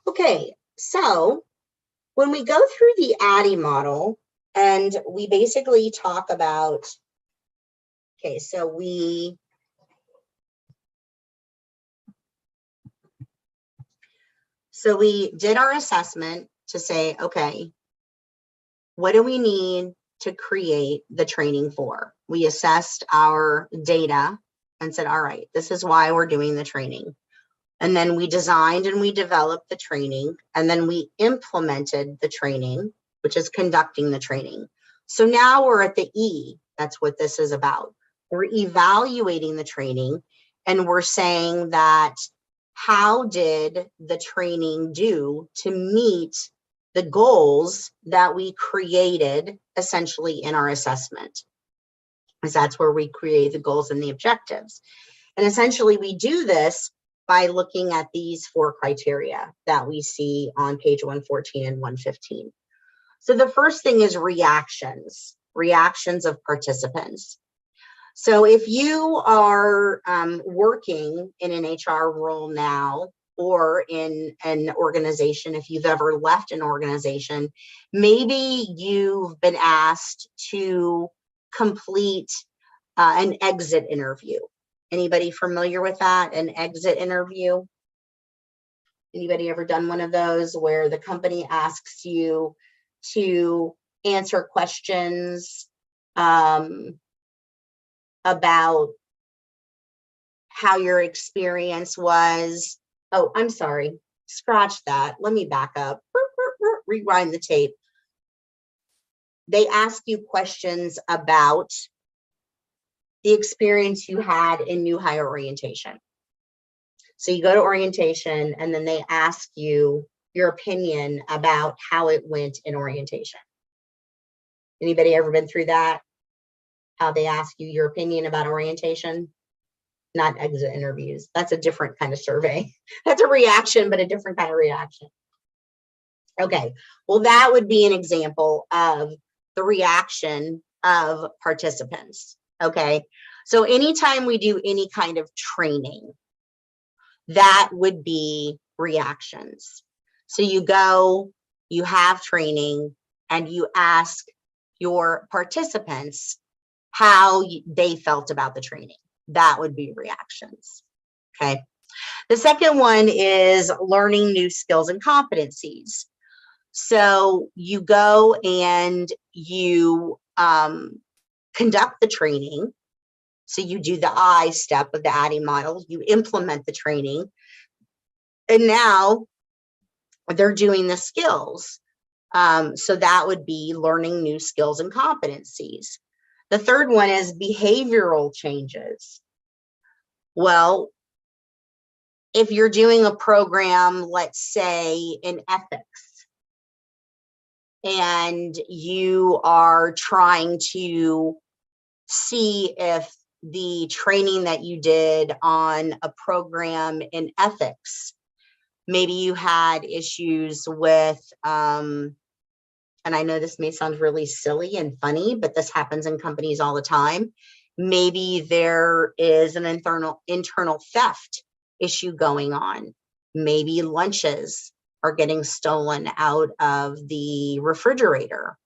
Okay, so when we go through the ADDIE model, and we basically talk about, okay, so we did our assessment to say, okay, what do we need to create the training for? We assessed our data and said, all right, this is why we're doing the training. And then we designed and we developed the training, and then we implemented the training, which is conducting the training. So now we're at the E. That's what this is about. We're evaluating the training, and we're saying that how did the training do to meet the goals that we created essentially in our assessment? Because that's where we create the goals and the objectives. And essentially we do this by looking at these 4 criteria that we see on page 114 and 115. So the first thing is reactions of participants. So if you are working in an HR role now, or in an organization, if you've ever left an organization, maybe you've been asked to complete an exit interview. Anybody familiar with that? An exit interview? Anybody ever done one of those where the company asks you to answer questions about how your experience was? Oh, I'm sorry. Scratch that. Let me back up. Rewind the tape. They ask you questions about the experience you had in new hire orientation. So you go to orientation, and then they ask you your opinion about how it went in orientation. Anybody ever been through that? How they ask you your opinion about orientation? Not exit interviews. That's a different kind of survey. That's a reaction, but a different kind of reaction. Okay, well, that would be an example of the reaction of participants. Okay, so anytime we do any kind of training, that would be reactions. So you go, you have training, and you ask your participants how they felt about the training. That would be reactions. Okay. The second one is learning new skills and competencies. So you go and you conduct the training. So you do the I step of the ADDIE model, you implement the training, and now they're doing the skills. So that would be learning new skills and competencies. The third one is behavioral changes. Well, if you're doing a program, let's say in ethics, and you are trying to see if the training that you did on a program in ethics, maybe you had issues with and I know this may sound really silly and funny, but this happens in companies all the time. Maybe there is an internal theft issue going on. Maybe lunches are getting stolen out of the refrigerator.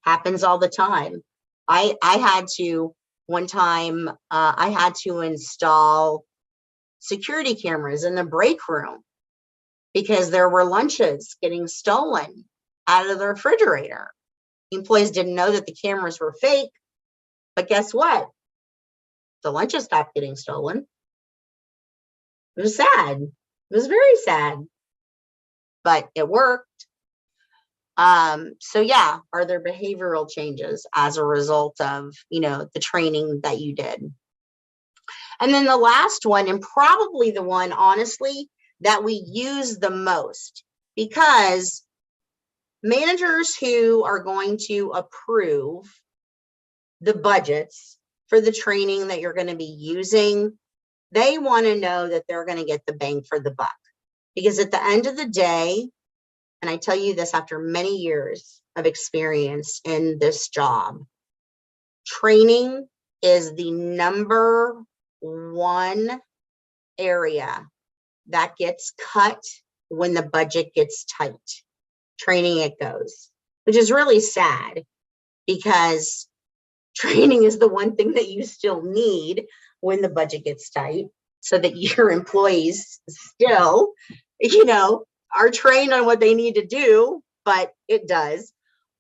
Happens all the time. I had to, one time, I had to install security cameras in the break room because there were lunches getting stolen out of the refrigerator. Employees didn't know that the cameras were fake, but guess what? The lunches stopped getting stolen. It was sad. It was very sad, but it worked. So yeah, are there behavioral changes as a result of, the training that you did? And then the last one, and probably the one, honestly, that we use the most, because managers who are going to approve the budgets for the training that you're going to be using, they want to know that they're going to get the bang for the buck. Because at the end of the day, and I tell you this after many years of experience in this job, training is the number one area that gets cut when the budget gets tight. Training it goes, which is really sad, because training is the one thing that you still need when the budget gets tight, so that your employees still, are trained on what they need to do, but it does,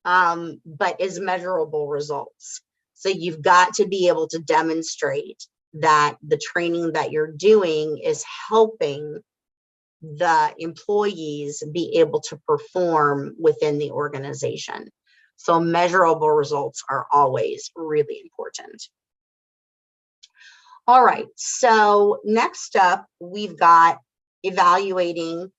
but is measurable results. So you've got to be able to demonstrate that the training that you're doing is helping the employees be able to perform within the organization. So measurable results are always really important. All right, so next up, we've got evaluating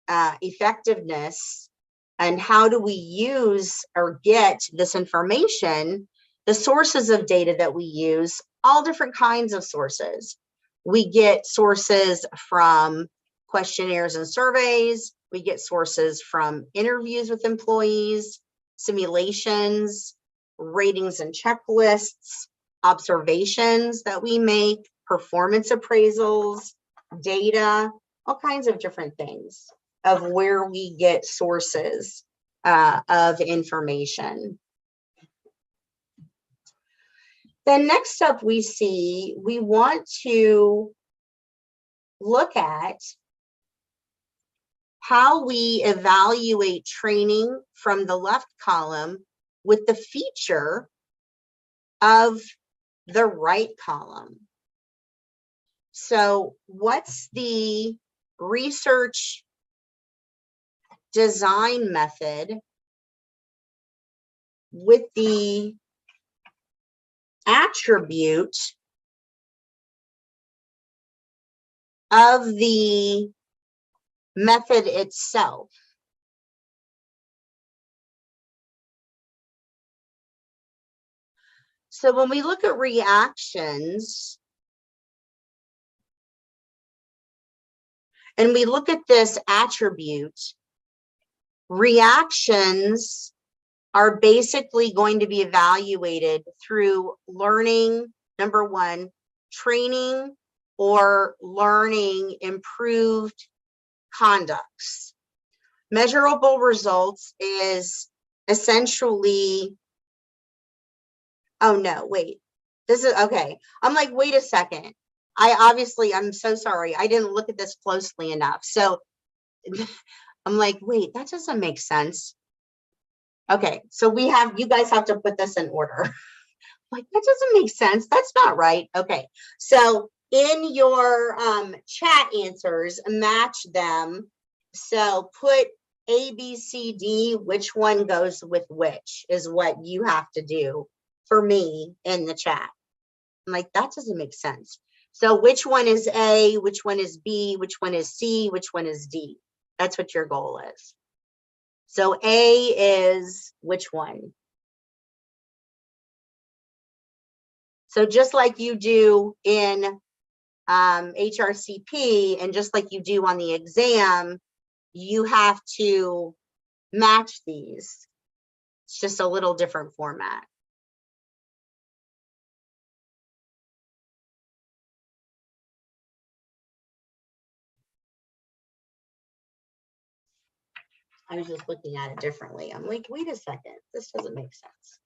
effectiveness, and how do we use or get this information, the sources of data that we use, all different kinds of sources. We get sources from questionnaires and surveys. We get sources from interviews with employees, simulations, ratings and checklists, observations that we make, performance appraisals, data, all kinds of different things of where we get sources of information. Then next up, we want to look at how we evaluate training from the left column with the feature of the right column. So what's the research design method with the attribute of the method itself? So when we look at reactions, and we look at this attribute, reactions are basically going to be evaluated through learning, number one, training or learning improved conducts. Measurable results is essentially, oh no, wait, this is, okay. I'm like, wait a second. I'm so sorry. I didn't look at this closely enough. So I'm like, wait, that doesn't make sense. Okay, so you guys have to put this in order. Like, that doesn't make sense. That's not right. Okay, so in your chat answers, match them. So put A, B, C, D, which one goes with which is what you have to do for me in the chat. I'm like, that doesn't make sense. So which one is A, which one is B, which one is C, which one is D? That's what your goal is. So A is which one? So just like you do in HRCP, and just like you do on the exam, you have to match these. It's just a little different format. I was just looking at it differently. I'm like, wait a second, this doesn't make sense.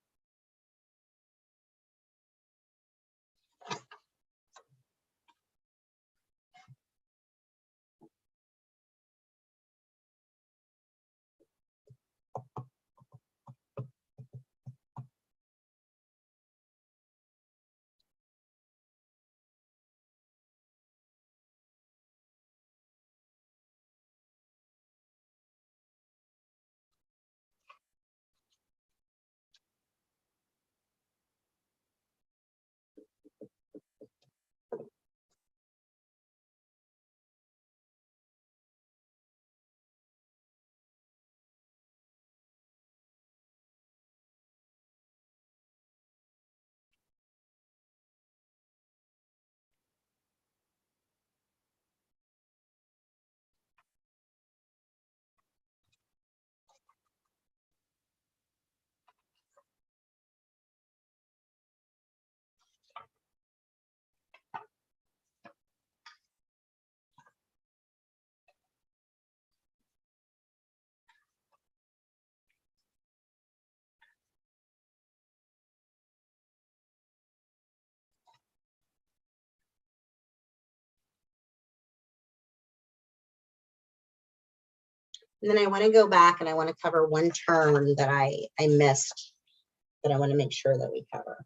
And then I want to go back and I want to cover one term that I missed that I want to make sure that we cover.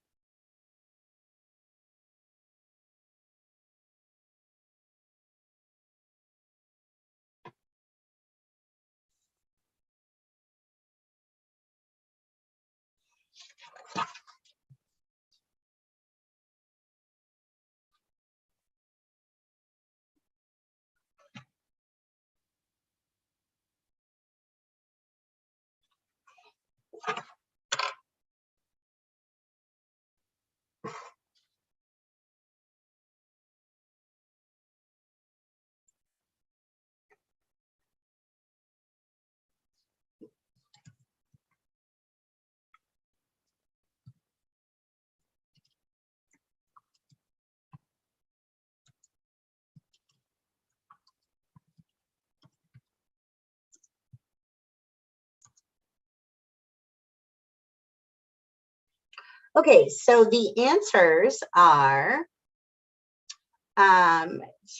Okay, so the answers are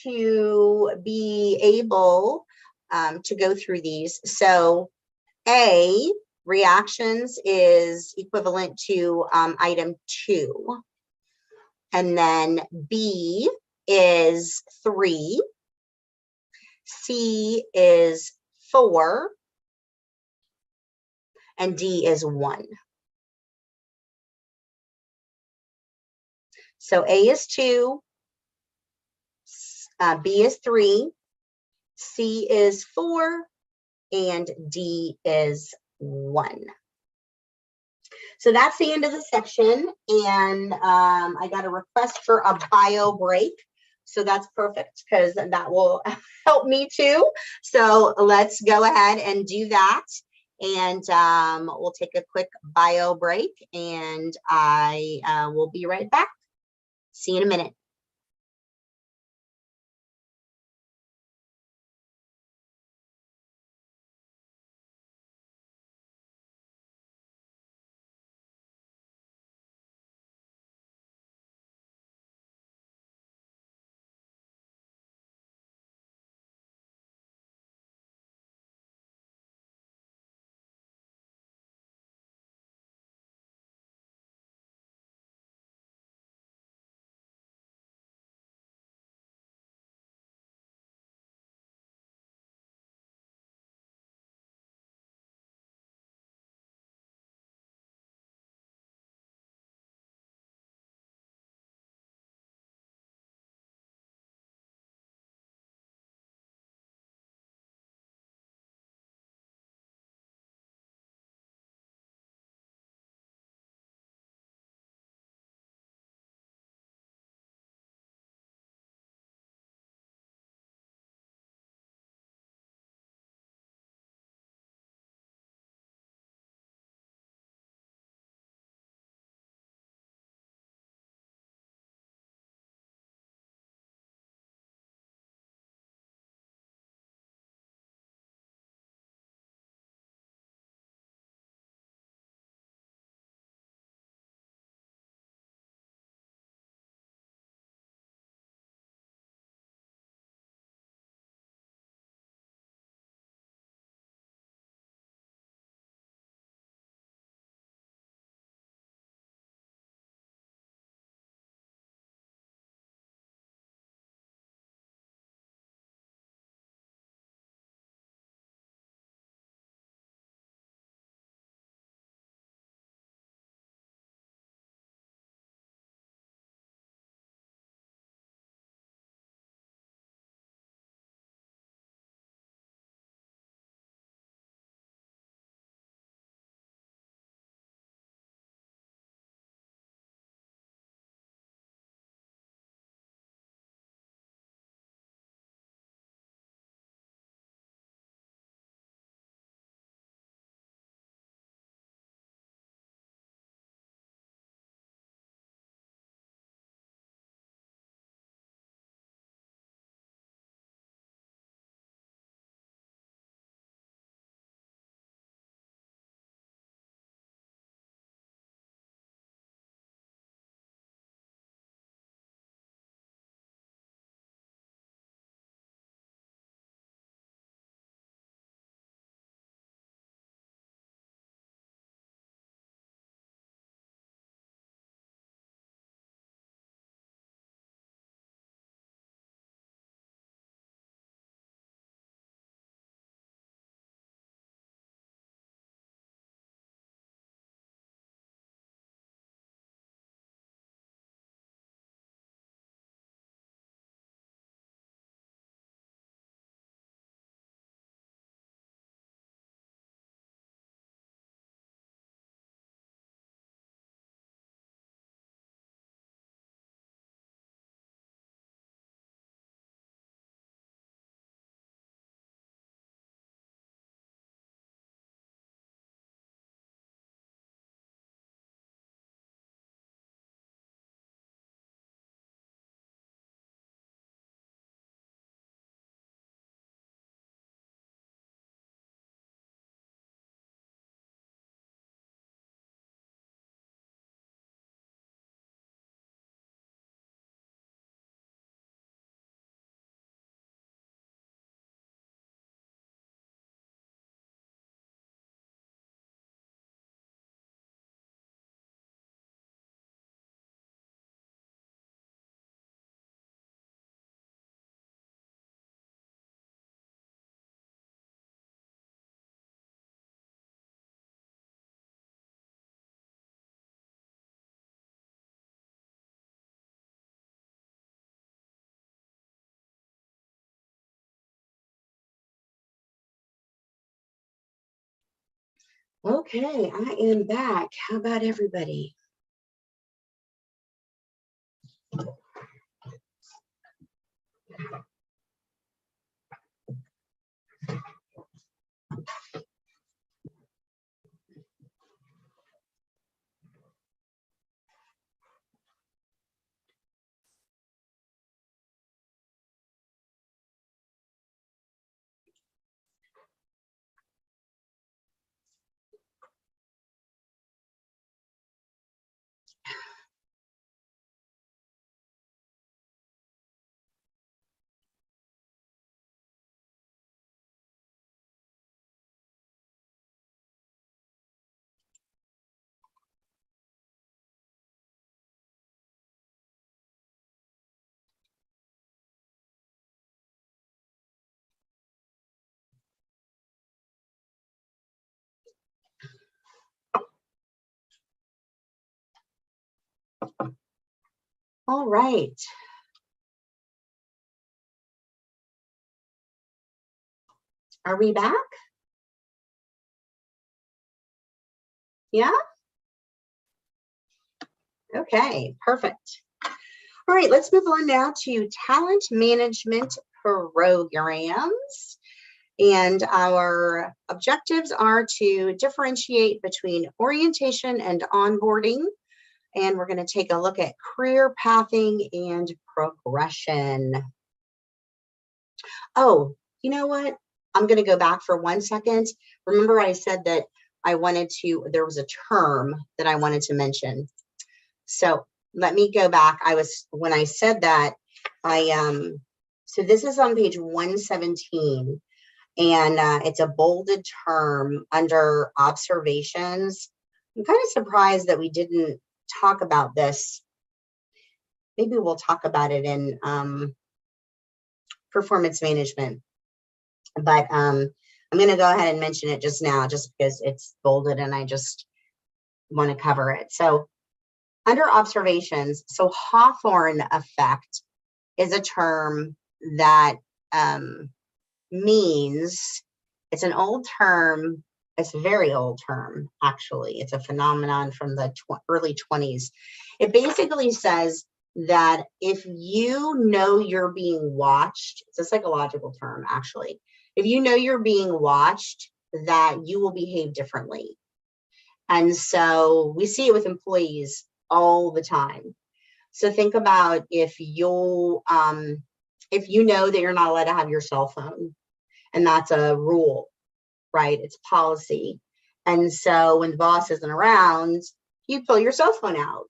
to be able to go through these. So A, reactions is equivalent to item 2. And then B is 3. C is 4. And D is 1. So A is 2, B is 3, C is 4, and D is 1. So that's the end of the section. And I got a request for a bio break. So that's perfect because that will help me too. So let's go ahead and do that. And we'll take a quick bio break and I will be right back. See you in a minute. Okay, I am back. How about everybody? All right. Are we back? Yeah? Okay, perfect. All right, let's move on now to talent management programs. And our objectives are to differentiate between orientation and onboarding. And we're going to take a look at career pathing and progression. Oh, you know what? I'm going to go back for 1 second. Remember I said that there was a term that I wanted to mention. So let me go back. When I said that, so this is on page 117, and it's a bolded term under observations. I'm kind of surprised that we didn't talk about this. Maybe we'll talk about it in performance management, but I'm going to go ahead and mention it just now, just because it's bolded and I just want to cover it. So under observations, so Hawthorne effect is a term that means, it's an old term. It's a very old term, actually. It's a phenomenon from the early 20s. It basically says that if you know you're being watched, it's a psychological term, actually. If you know you're being watched, that you will behave differently. And so we see it with employees all the time. So think about if you know that you're not allowed to have your cell phone, and that's a rule, right? It's policy. And so when the boss isn't around, you pull your cell phone out,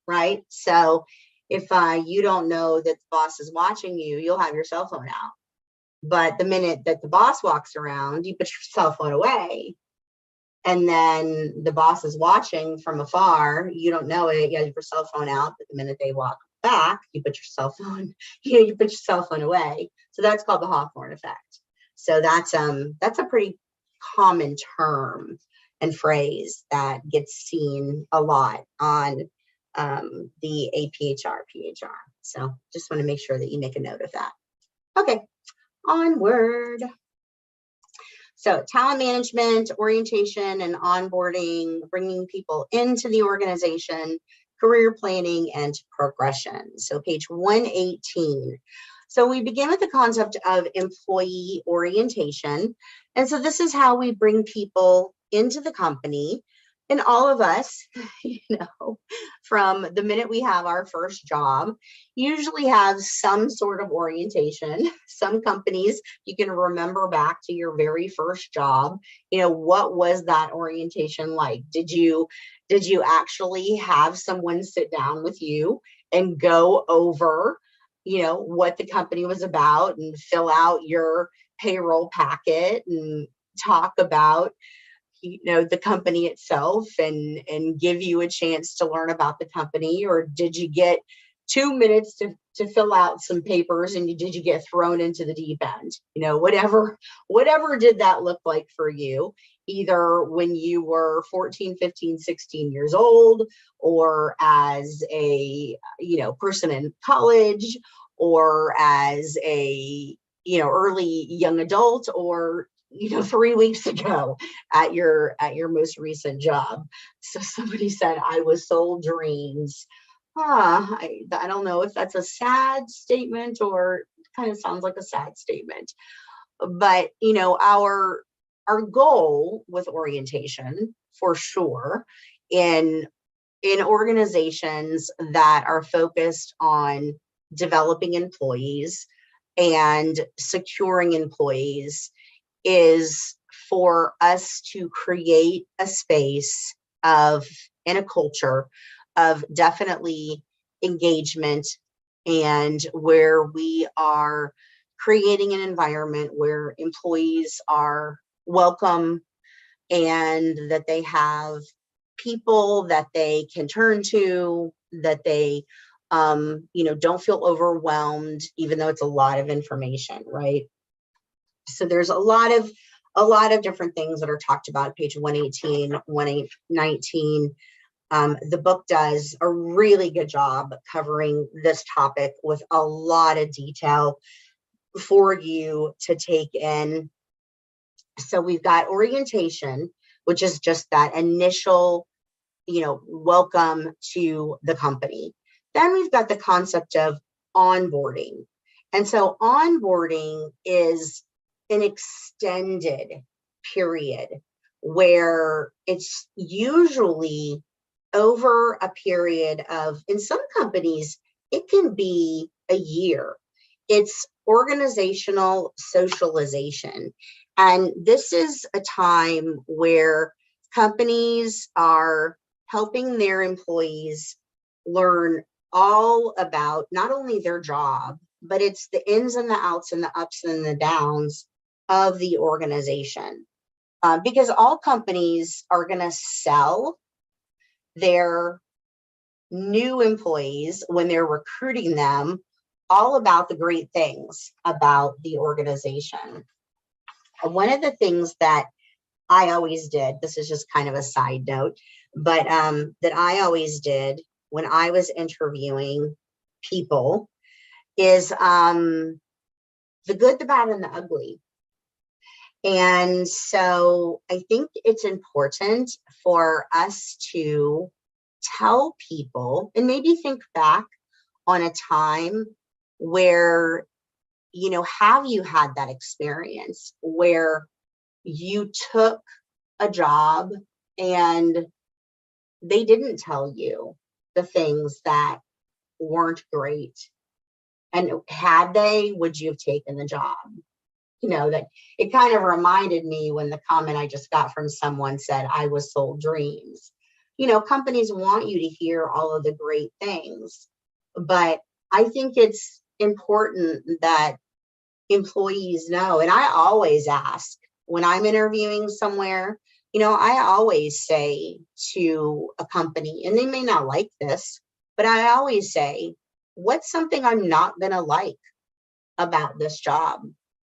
right? So if you don't know that the boss is watching you, you'll have your cell phone out. But the minute that the boss walks around, you put your cell phone away. And then the boss is watching from afar. You don't know it. You have your cell phone out, but the minute they walk back, you put your cell phone, you put your cell phone away. So that's called the Hawthorne effect. So that's a pretty common term and phrase that gets seen a lot on the aPHR, PHR. So just want to make sure that you make a note of that. Okay, onward. So talent management, orientation and onboarding, bringing people into the organization, career planning and progression. So page 118. So we begin with the concept of employee orientation. And so this is how we bring people into the company. And all of us, from the minute we have our first job, usually have some sort of orientation. Some companies, you can remember back to your very first job, what was that orientation like? Did you actually have someone sit down with you and go over, what the company was about and fill out your payroll packet and talk about the company itself and give you a chance to learn about the company? Or did you get 2 minutes to fill out some papers and did you get thrown into the deep end? Whatever did that look like for you, either when you were 14, 15, 16 years old, or as a person in college, or as a early young adult, or 3 weeks ago at your most recent job. So somebody said I was sold dreams. I don't know if that's a sad statement or kind of sounds like a sad statement. But our goal with orientation, for sure, in organizations that are focused on developing employees and securing employees, is for us to create a space of and a culture of definitely engagement, and where we are creating an environment where employees are welcome and that they have people that they can turn to, that they don't feel overwhelmed, even though it's a lot of information, right? So there's a lot of different things that are talked about at page 118, 119. The book does a really good job covering this topic with a lot of detail for you to take in. So we've got orientation, which is just that initial, welcome to the company. Then we've got the concept of onboarding. And so onboarding is an extended period where it's usually over a period of, in some companies, it can be a year. It's organizational socialization. And this is a time where companies are helping their employees learn all about not only their job, but it's the ins and the outs and the ups and the downs of the organization. Because all companies are going to sell their new employees, when they're recruiting them, all about the great things about the organization. One of the things that I always did, this is just kind of a side note, but that I always did when I was interviewing people is the good, the bad, and the ugly. And so I think it's important for us to tell people, and maybe think back on a time where, have you had that experience where you took a job and they didn't tell you the things that weren't great? And had they, would you have taken the job? That it kind of reminded me when the comment I just got from someone said, I was sold dreams. Companies want you to hear all of the great things, but I think it's important that employees know. And I always ask when I'm interviewing somewhere, I always say to a company, and they may not like this, but I always say, what's something I'm not going to like about this job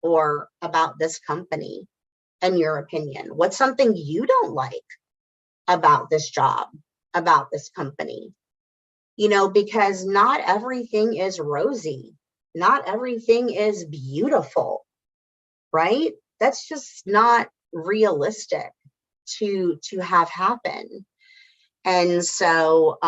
or about this company, in your opinion? What's something you don't like about this job, about this company? Because not everything is rosy. Not everything is beautiful, right? That's just not realistic to have happen. And so,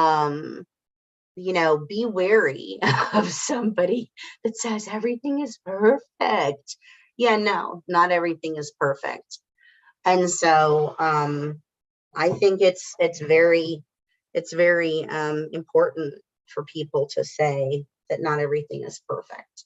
be wary of somebody that says everything is perfect. Yeah, no, not everything is perfect. And so, I think it's very important for people to say that not everything is perfect.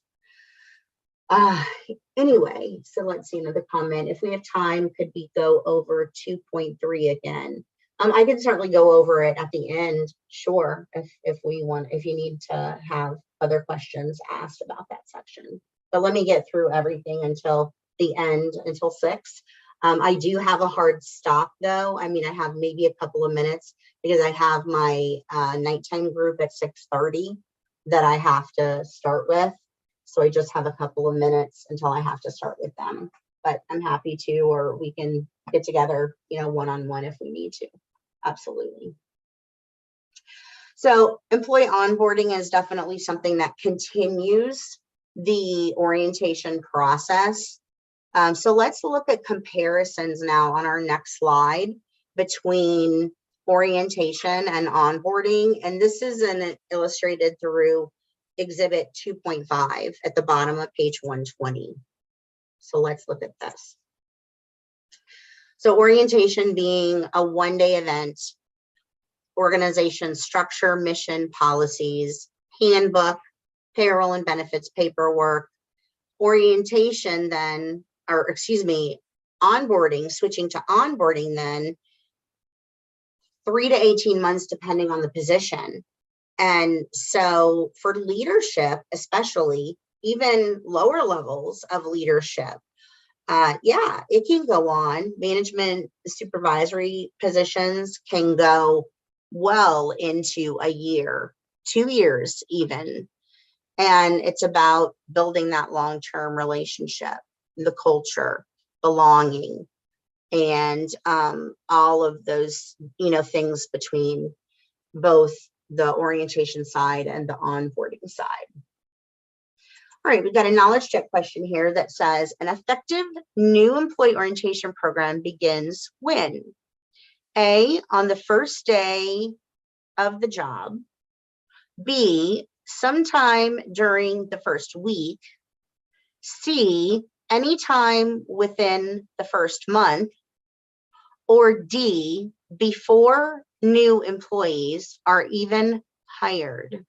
Anyway, so let's see another comment. If we have time, could we go over 2.3 again? I can certainly go over it at the end, sure, if you need to have other questions asked about that section. But let me get through everything until the end, until 6. I do have a hard stop though. I have maybe a couple of minutes because I have my nighttime group at 6:30 that I have to start with. So I just have a couple of minutes until I have to start with them. But I'm happy to, or we can get together, one-on-one if we need to. Absolutely. So employee onboarding is definitely something that continues the orientation process. So let's look at comparisons now on our next slide between orientation and onboarding. And this is illustrated through exhibit 2.5 at the bottom of page 120. So let's look at this. So orientation being a one-day event, organization structure, mission, policies, handbook, payroll and benefits paperwork. Orientation then, or excuse me, onboarding, switching to onboarding then, 3 to 18 months depending on the position. And so for leadership, especially even lower levels of leadership, yeah, it can go on. Management supervisory positions can go well into a year, 2 years even. And it's about building that long-term relationship, the culture, belonging, and all of those, things between both the orientation side and the onboarding side. All right, we've got a knowledge check question here that says an effective new employee orientation program begins when? A, on the first day of the job. B, sometime during the first week. C, anytime within the first month. Or D, before new employees are even hired.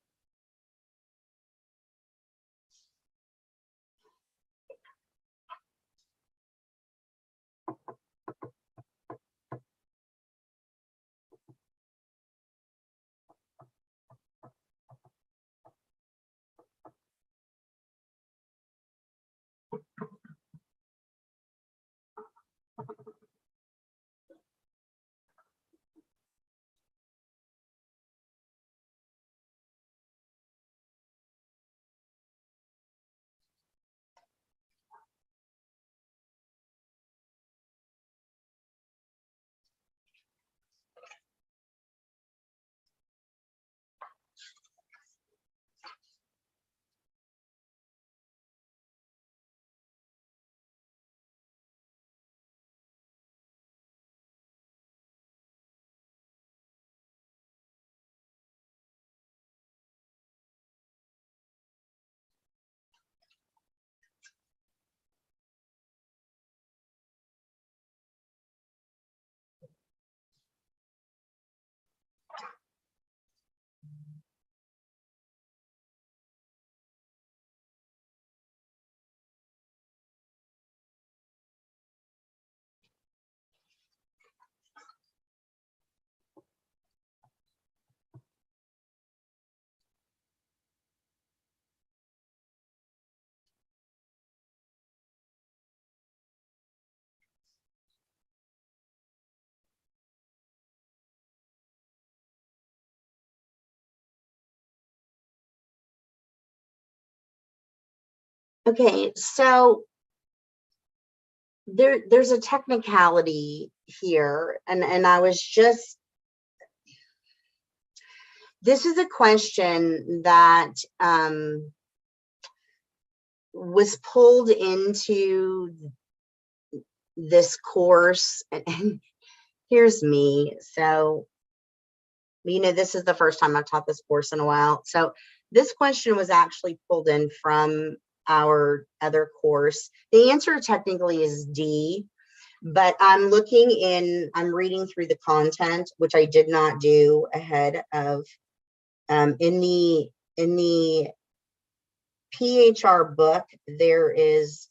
Okay, so there's a technicality here, and I was just, this is a question that was pulled into this course, and here's me. So, this is the first time I've taught this course in a while. So this question was actually pulled in from our other course. The answer technically is D, but I'm reading through the content, which I did not do ahead of, in the aPHR book, there is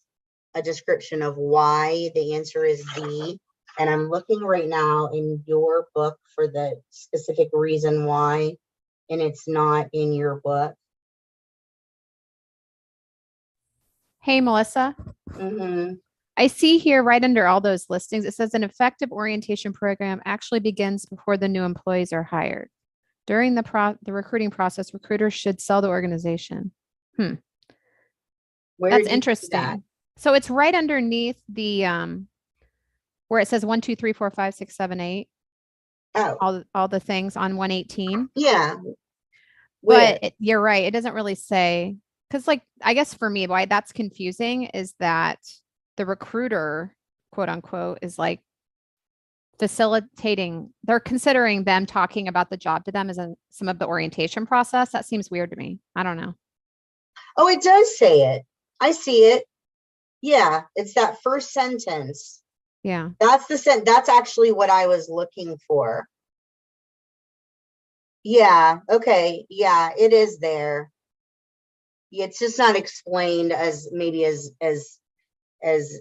a description of why the answer is D. And I'm looking right now in your book for the specific reason why, and it's not in your book. Hey, Melissa. Mm-hmm. I see here right under all those listings, it says an effective orientation program actually begins before the new employees are hired. During the recruiting process, recruiters should sell the organization. That's interesting. So it's right underneath the where it says 1, 2, 3, 4, 5, 6, 7, 8. Oh. All the things on 118. Yeah. But you're right. It doesn't really say, because I guess for me, why that's confusing is that the recruiter, quote unquote, is like facilitating, they're considering them talking about the job to them as some of the orientation process. That seems weird to me. I don't know. Oh, it does say it. I see it. Yeah, it's that first sentence. Yeah. That's actually what I was looking for. Yeah, okay. Yeah, it is there. It's just not explained as maybe as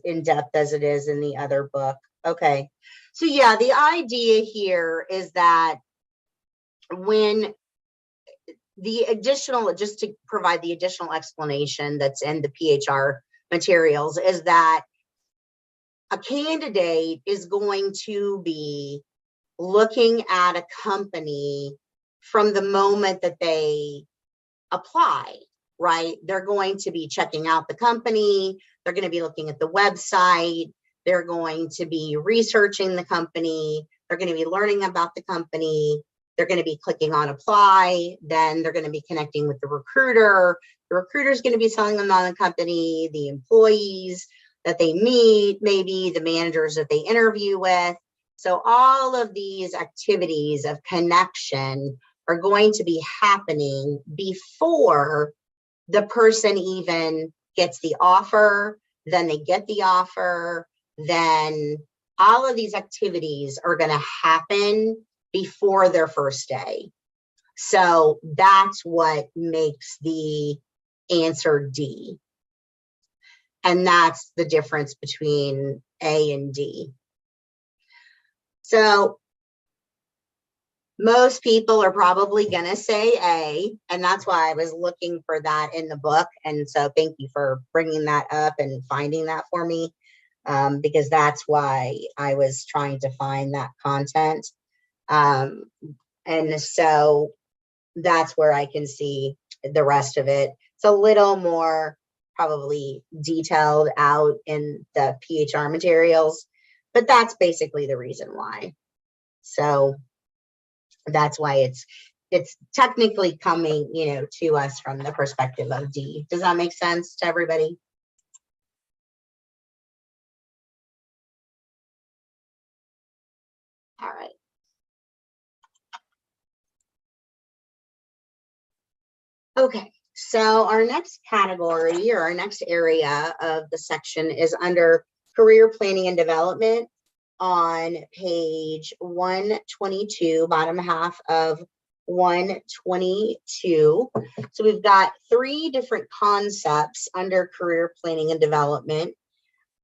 in depth as it is in the other book. Okay. So yeah, the idea here is that when the additional, just to provide the additional explanation that's in the PHR materials, is that a candidate is going to be looking at a company from the moment that they apply, right? They're going to be checking out the company. They're going to be looking at the website. They're going to be researching the company. They're going to be learning about the company. They're going to be clicking on apply. Then they're going to be connecting with the recruiter. The recruiter is going to be telling them on the company, the employees that they meet, maybe the managers that they interview with. So all of these activities of connection are going to be happening before the person even gets the offer. Then they get the offer. Then all of these activities are going to happen before their first day. So that's what makes the answer D. And that's the difference between A and D. So most people are probably going to say A, and that's why I was looking for that in the book. And so thank you for bringing that up and finding that for me, because that's why I was trying to find that content. And so that's where I can see the rest of it. It's a little more probably detailed out in the PHR materials, but that's basically the reason why. So that's why it's technically coming, to us from the perspective of D. Does that make sense to everybody? All right. Okay, so our next category or our next area of the section is under career planning and development on page 122, bottom half of 122. So we've got 3 different concepts under career planning and development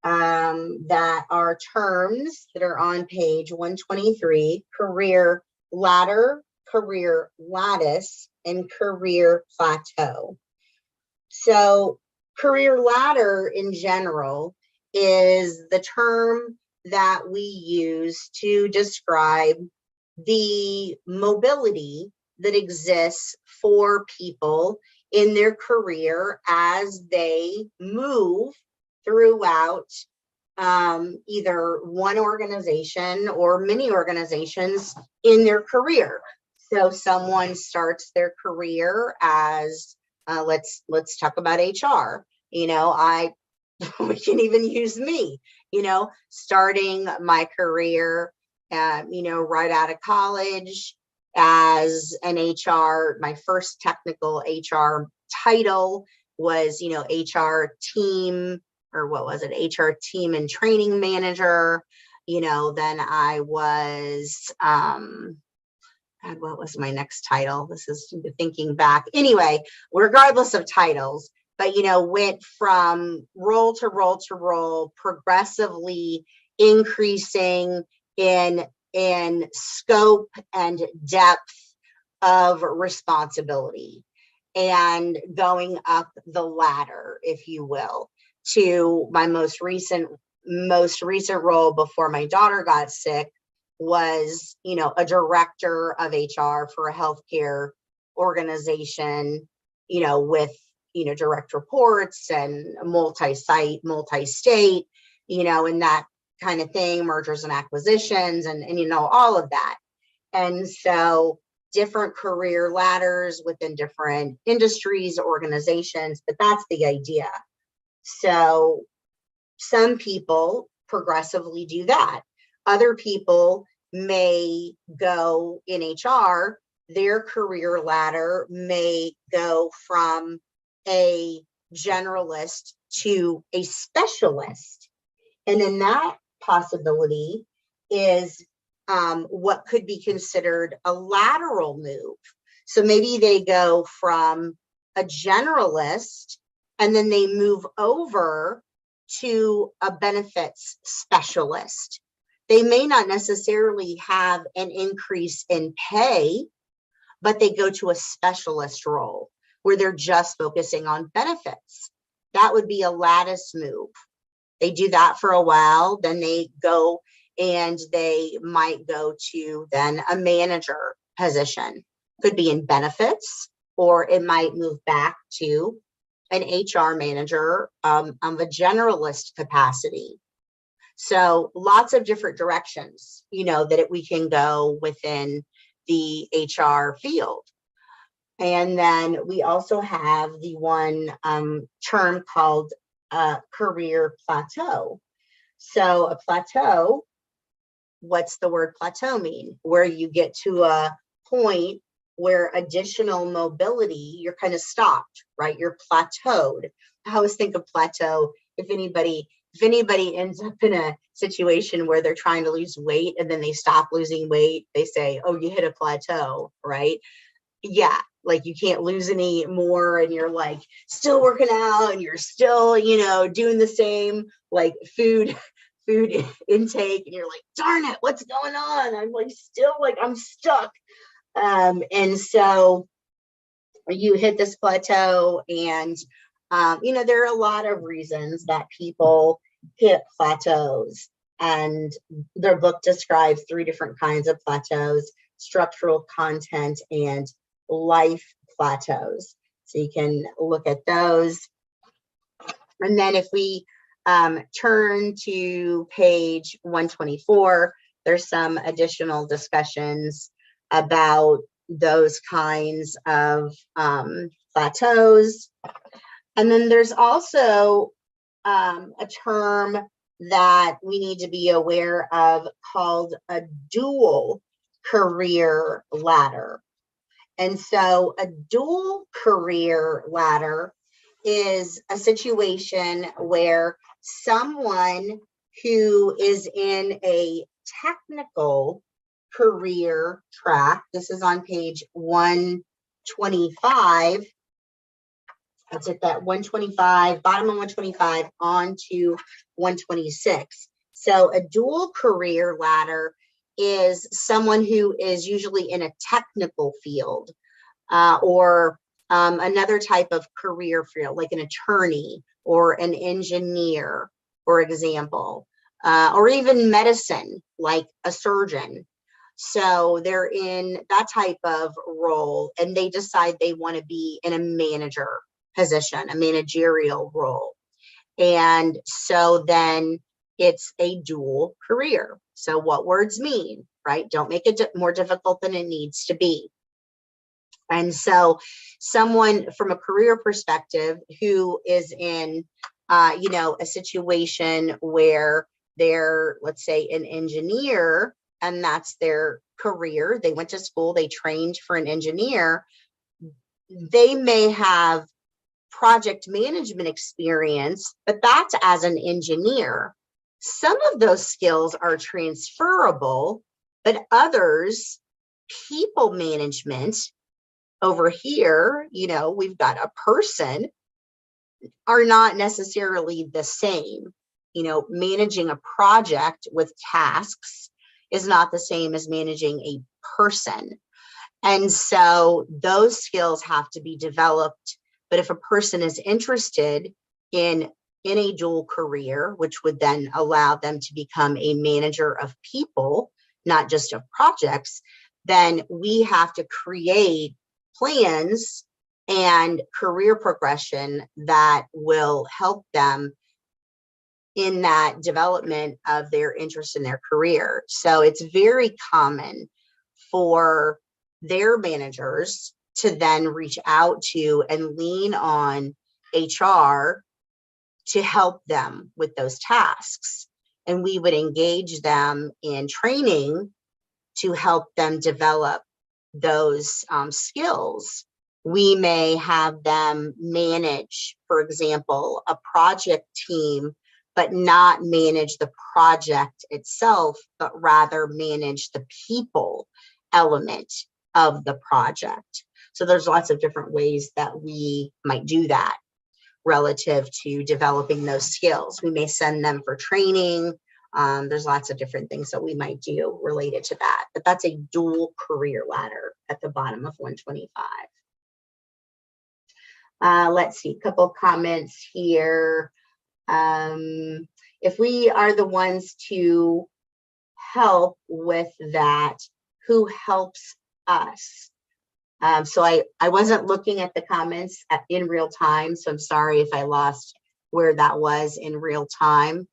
that are terms that are on page 123: career ladder, career lattice, and career plateau. So career ladder in general is the term that we use to describe the mobility that exists for people in their career as they move throughout either one organization or many organizations in their career. So someone starts their career as let's talk about HR. We can even use me, starting my career, right out of college as an HR. My first technical HR title was, HR team, or what was it? HR team and training manager. Then I was, God, what was my next title? This is thinking back. Anyway, regardless of titles, but, went from role to role to role, progressively increasing in scope and depth of responsibility and going up the ladder, if you will, to my most recent role before my daughter got sick was, a director of HR for a healthcare organization, with, direct reports and multi-site, multi-state, and that kind of thing, mergers and acquisitions and all of that. And so different career ladders within different industries, organizations, but that's the idea. So Some people progressively do that. Other people may go in HR, their career ladder may go from a generalist to a specialist. And then that possibility is what could be considered a lateral move. So maybe they go from a generalist and then they move over to a benefits specialist. They may not necessarily have an increase in pay, but they go to a specialist role where they're just focusing on benefits. That would be a lattice move. They do that for a while, then they go and they might go to then a manager position. Could be in benefits, or it might move back to an HR manager of a generalist capacity. So lots of different directions, that we can go within the HR field. And then we also have the one term called career plateau. So a plateau, what's the word plateau mean? Where you get to a point where additional mobility, you're kind of stopped, right? You're plateaued. I always think of plateau, if anybody ends up in a situation where they're trying to lose weight and then they stop losing weight, they say, oh, you hit a plateau, right? Yeah, like you can't lose any more and you're like still working out and you're still, doing the same like food intake, and you're like, darn it, what's going on? I'm like still like I'm stuck. And so you hit this plateau, and there are a lot of reasons that people hit plateaus, and their book describes 3 different kinds of plateaus: structural, content, and life plateaus. So you can look at those. And then if we turn to page 124, there's some additional discussions about those kinds of plateaus. And then there's also a term that we need to be aware of called a dual career ladder. And so a dual career ladder is a situation where someone who is in a technical career track, this is on page 125, that's at that 125, bottom of 125 on to 126. So a dual career ladder is someone who is usually in a technical field or another type of career field, like an attorney or an engineer, for example, or even medicine, like a surgeon. So they're in that type of role, and they decide they want to be in a manager position, a managerial role. And so then it's a dual career. So what words mean, right? Don't make it more difficult than it needs to be. And so someone from a career perspective who is in, a situation where they're, let's say, an engineer, and that's their career. They went to school, they trained for an engineer. They may have project management experience, but that's as an engineer. Some of those skills are transferable, but others, people management, over here, we've got a person, are not necessarily the same. Managing a project with tasks is not the same as managing a person. And so those skills have to be developed. But if a person is interested in a dual career, which would then allow them to become a manager of people, not just of projects, then we have to create plans and career progression that will help them in that development of their interest in their career. So it's very common for their managers to then reach out to and lean on HR to help them with those tasks. And we would engage them in training to help them develop those skills. We may have them manage, for example, a project team, but not manage the project itself, but rather manage the people element of the project. So there's lots of different ways that we might do that relative to developing those skills. We may send them for training. There's lots of different things that we might do related to that, but that's a dual career ladder at the bottom of 125. Let's see, a couple comments here. If we are the ones to help with that, who helps us? So I wasn't looking at the comments in real time, so I'm sorry if I lost where that was in real time.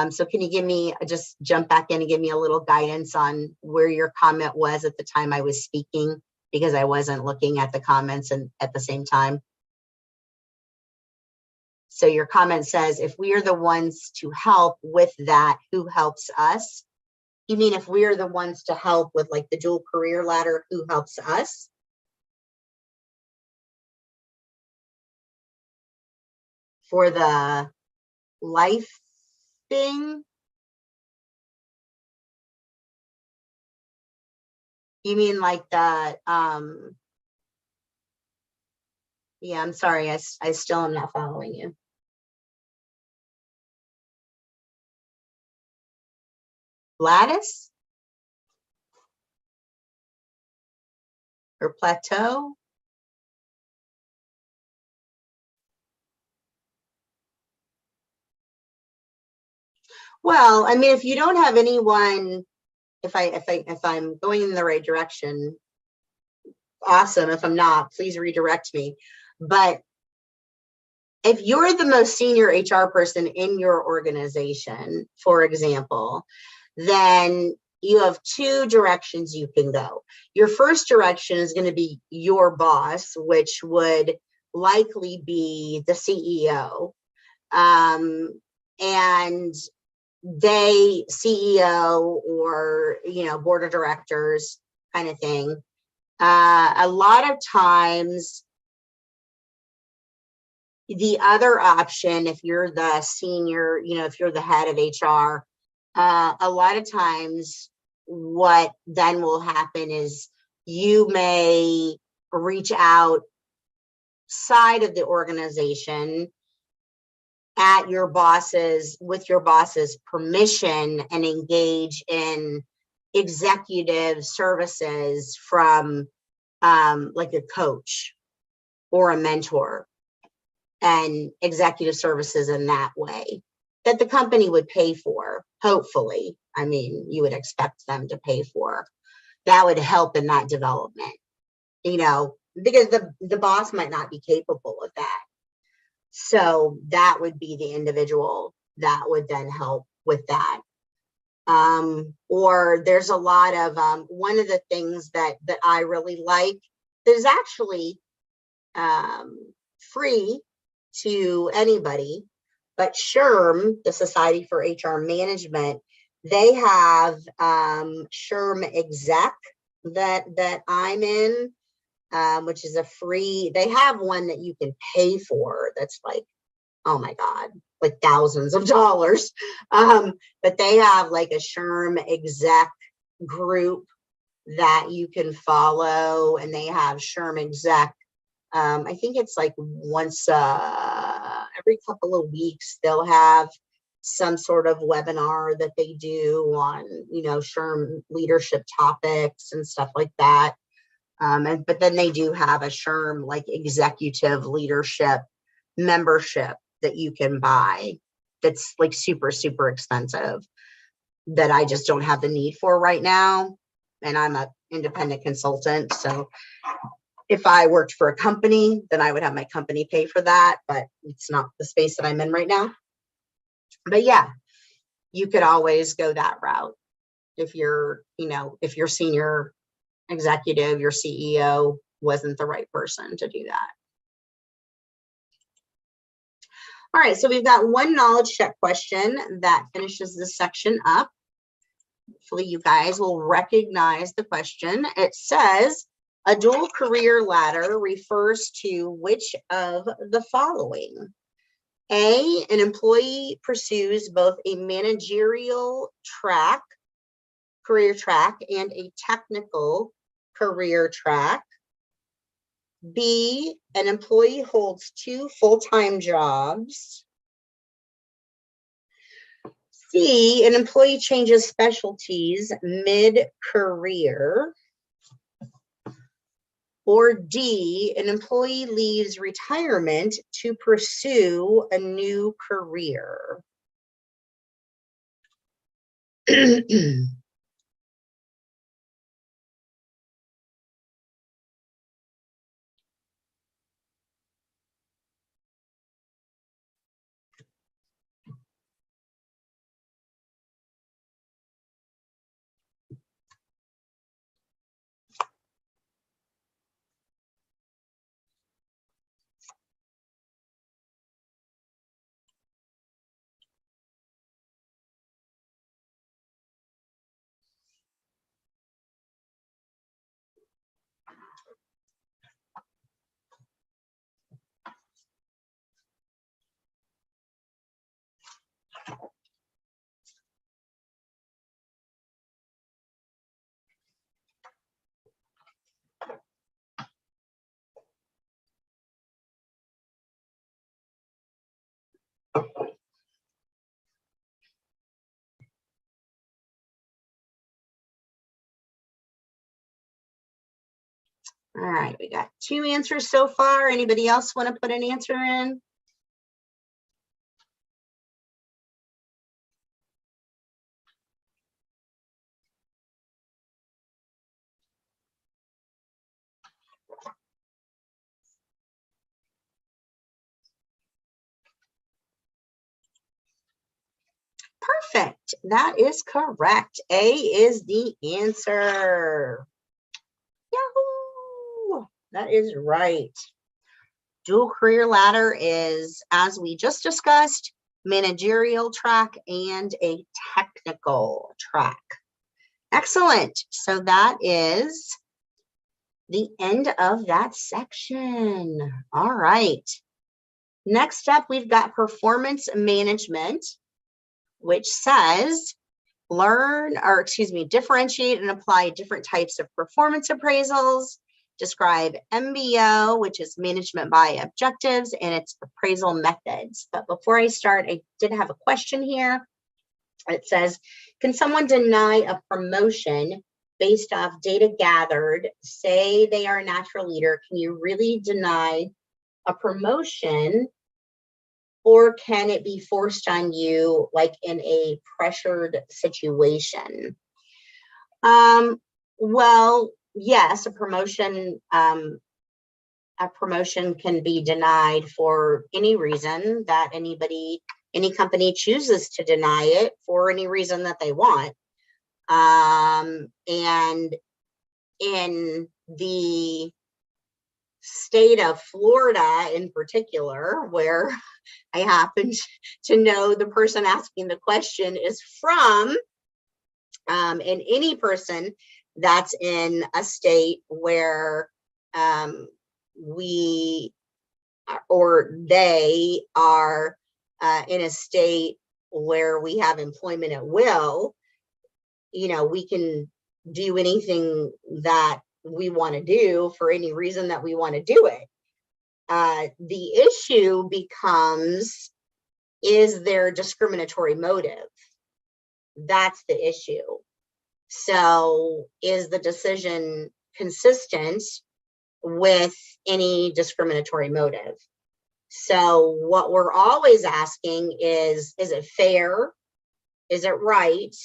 So can you give me, just jump back in and give me a little guidance on where your comment was at the time I was speaking, because I wasn't looking at the comments and at the same time. So your comment says, if we are the ones to help with that, who helps us? You mean if we are the ones to help with like the dual career ladder, who helps us? For the life thing? You mean like the, yeah, I'm sorry, I still am not following you. Lattice? Or plateau? Well, I mean, if you don't have anyone, if I'm going in the right direction, awesome. If I'm not, please redirect me. But if you're the most senior HR person in your organization, for example, then you have two directions you can go. Your first direction is going to be your boss, which would likely be the CEO. And they, CEO or, board of directors kind of thing. A lot of times, the other option, if you're the senior, if you're the head of HR, a lot of times what then will happen is you may reach out side of the organization with your boss's permission, and engage in executive services from like a coach or a mentor, and executive services in that way that the company would pay for. Hopefully, I mean, you would expect them to pay for. That would help in that development, because the boss might not be capable of that. So that would be the individual that would then help with that. Or there's a lot of, one of the things that I really like, there's actually free to anybody, but SHRM, the Society for HR Management, they have SHRM Exec that I'm in, which is a free, they have one that you can pay for that's like, oh my God, like thousands of dollars. But they have like a SHRM Exec group that you can follow, and they have SHRM Exec. I think it's like once every couple of weeks, they'll have some sort of webinar that they do on, SHRM leadership topics and stuff like that. But then they do have a SHRM like executive leadership membership that you can buy. That's like super, super expensive, that I just don't have the need for right now. And I'm an independent consultant. So if I worked for a company, then I would have my company pay for that, but it's not the space that I'm in right now. But yeah, you could always go that route. If you're, if your senior executive, your CEO wasn't the right person to do that. All right, so we've got one knowledge check question that finishes this section up. Hopefully you guys will recognize the question. It says, a dual career ladder refers to which of the following? A, an employee pursues both a managerial career track, and a technical career track. B, an employee holds 2 full-time jobs. C, an employee changes specialties mid-career. Or D, an employee leaves retirement to pursue a new career. All right, we got 2 answers so far. Anybody else want to put an answer in? Perfect. That is correct. A is the answer. Yahoo! That is right. Dual career ladder is, as we just discussed, managerial track and a technical track. Excellent. So that is the end of that section. All right. Next up, we've got performance management, which says differentiate and apply different types of performance appraisals, describe MBO, which is management by objectives, and its appraisal methods. But before I start, I did have a question here. It says, can someone deny a promotion based off data gathered? Say they are a natural leader. Can you really deny a promotion, or can it be forced on you like in a pressured situation? Well, yes, a promotion can be denied for any reason that any company chooses to deny it for any reason that they want. And in the state of Florida in particular, where I happen to know the person asking the question is from, and any person that's in a state where we or they are in a state where we have employment at will, we can do anything that we want to do for any reason that we want to do it. The issue becomes, is there discriminatory motive? That's the issue. So is the decision consistent with any discriminatory motive? So what we're always asking is it fair? Is it right?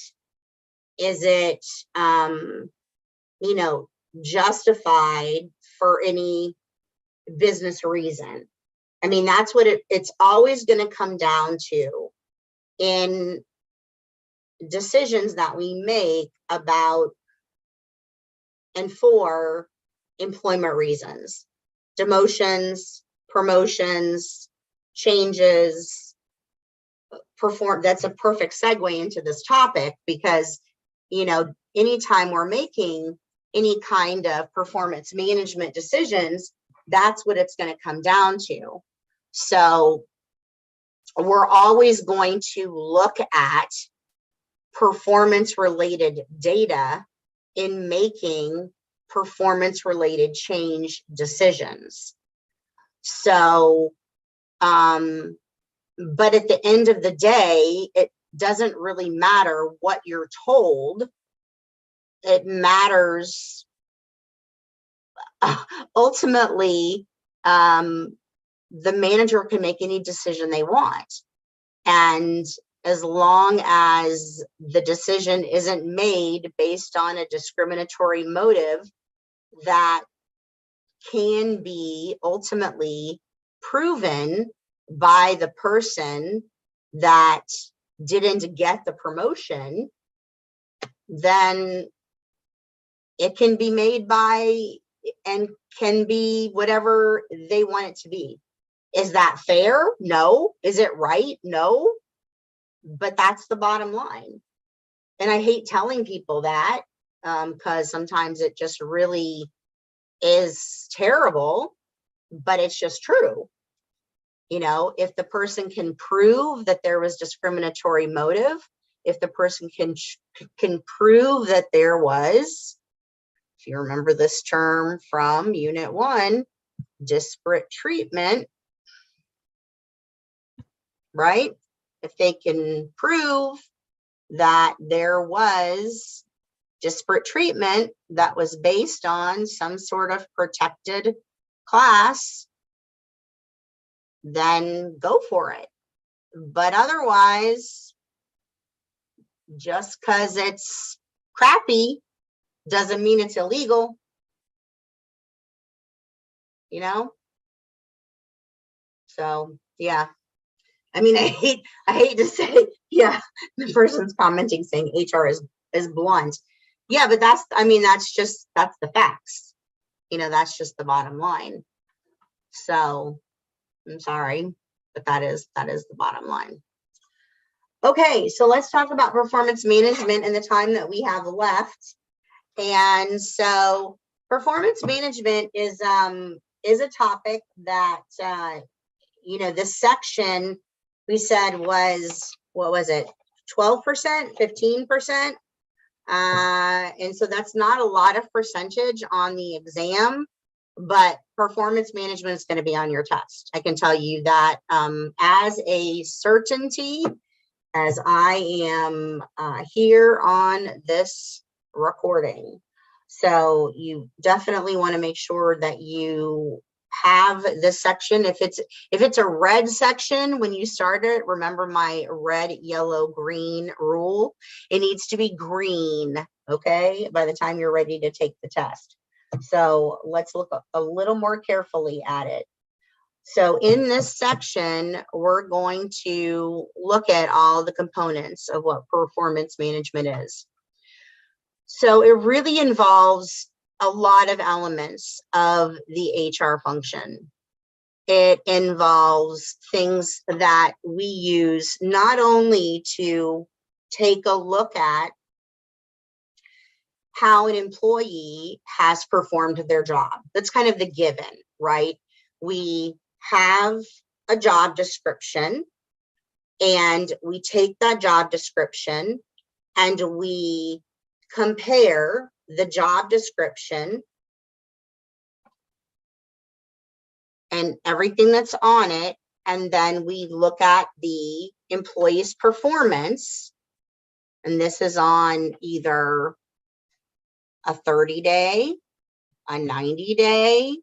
Is it, justified for any business reason? I mean, that's what it's always going to come down to in decisions that we make about and for employment reasons, demotions, promotions, changes, that's a perfect segue into this topic, because, you know, anytime we're making any kind of performance management decisions, that's what it's going to come down to. So we're always going to look at performance related data in making performance related change decisions. So, but at the end of the day, it doesn't really matter what you're told. It matters ultimately, the manager can make any decision they want. And as long as the decision isn't made based on a discriminatory motive that can be ultimately proven by the person that didn't get the promotion, then it can be made by and can be whatever they want it to be. Is that fair? No. Is it right? No. But that's the bottom line. And I hate telling people that, because sometimes it just really is terrible, but it's just true. You know, if the person can prove that there was discriminatory motive, if the person can prove that there was, if you remember this term from Unit 1, disparate treatment, right? If they can prove that there was disparate treatment that was based on some sort of protected class, then go for it. But otherwise, just because it's crappy doesn't mean it's illegal, you know? So, yeah. I mean, I hate to say, yeah, the person's commenting saying HR is blunt. Yeah, but that's the facts. You know, that's just the bottom line. So I'm sorry, but that is the bottom line. Okay, so let's talk about performance management in the time that we have left. And so performance management is a topic that, you know, this section we said was, what was it, 12%, 15%? And so that's not a lot of percentage on the exam, but performance management is going to be on your test. I can tell you that, as a certainty, as I am here on this recording. So you definitely want to make sure that you have this section. If it's a red section when you start it, remember my red, yellow, green rule. It needs to be green, okay, by the time you're ready to take the test. So let's look a little more carefully at it. So in this section, we're going to look at all the components of what performance management is. So it really involves a lot of elements of the HR function. It involves things that we use not only to take a look at how an employee has performed their job. That's kind of the given, right? We have a job description, and we take that job description and we compare the job description and everything that's on it, and then we look at the employee's performance, and this is on either a 30-day, a 90-day,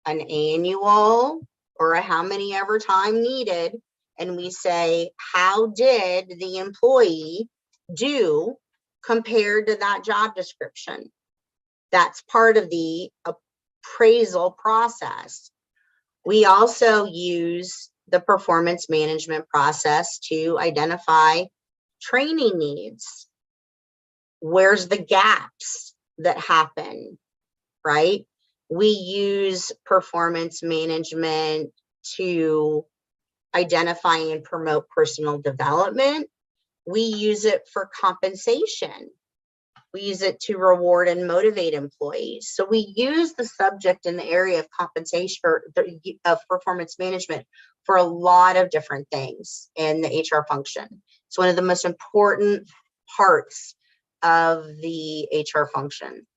an annual, or a how many ever time needed, and we say, how did the employee do compared to that job description? That's part of the appraisal process. We also use the performance management process to identify training needs. Where's the gaps that happen, right? We use performance management to identify and promote personal development. We use it for compensation. We use it to reward and motivate employees. So we use the subject in the area of compensation or of performance management for a lot of different things in the HR function. It's one of the most important parts of the HR function.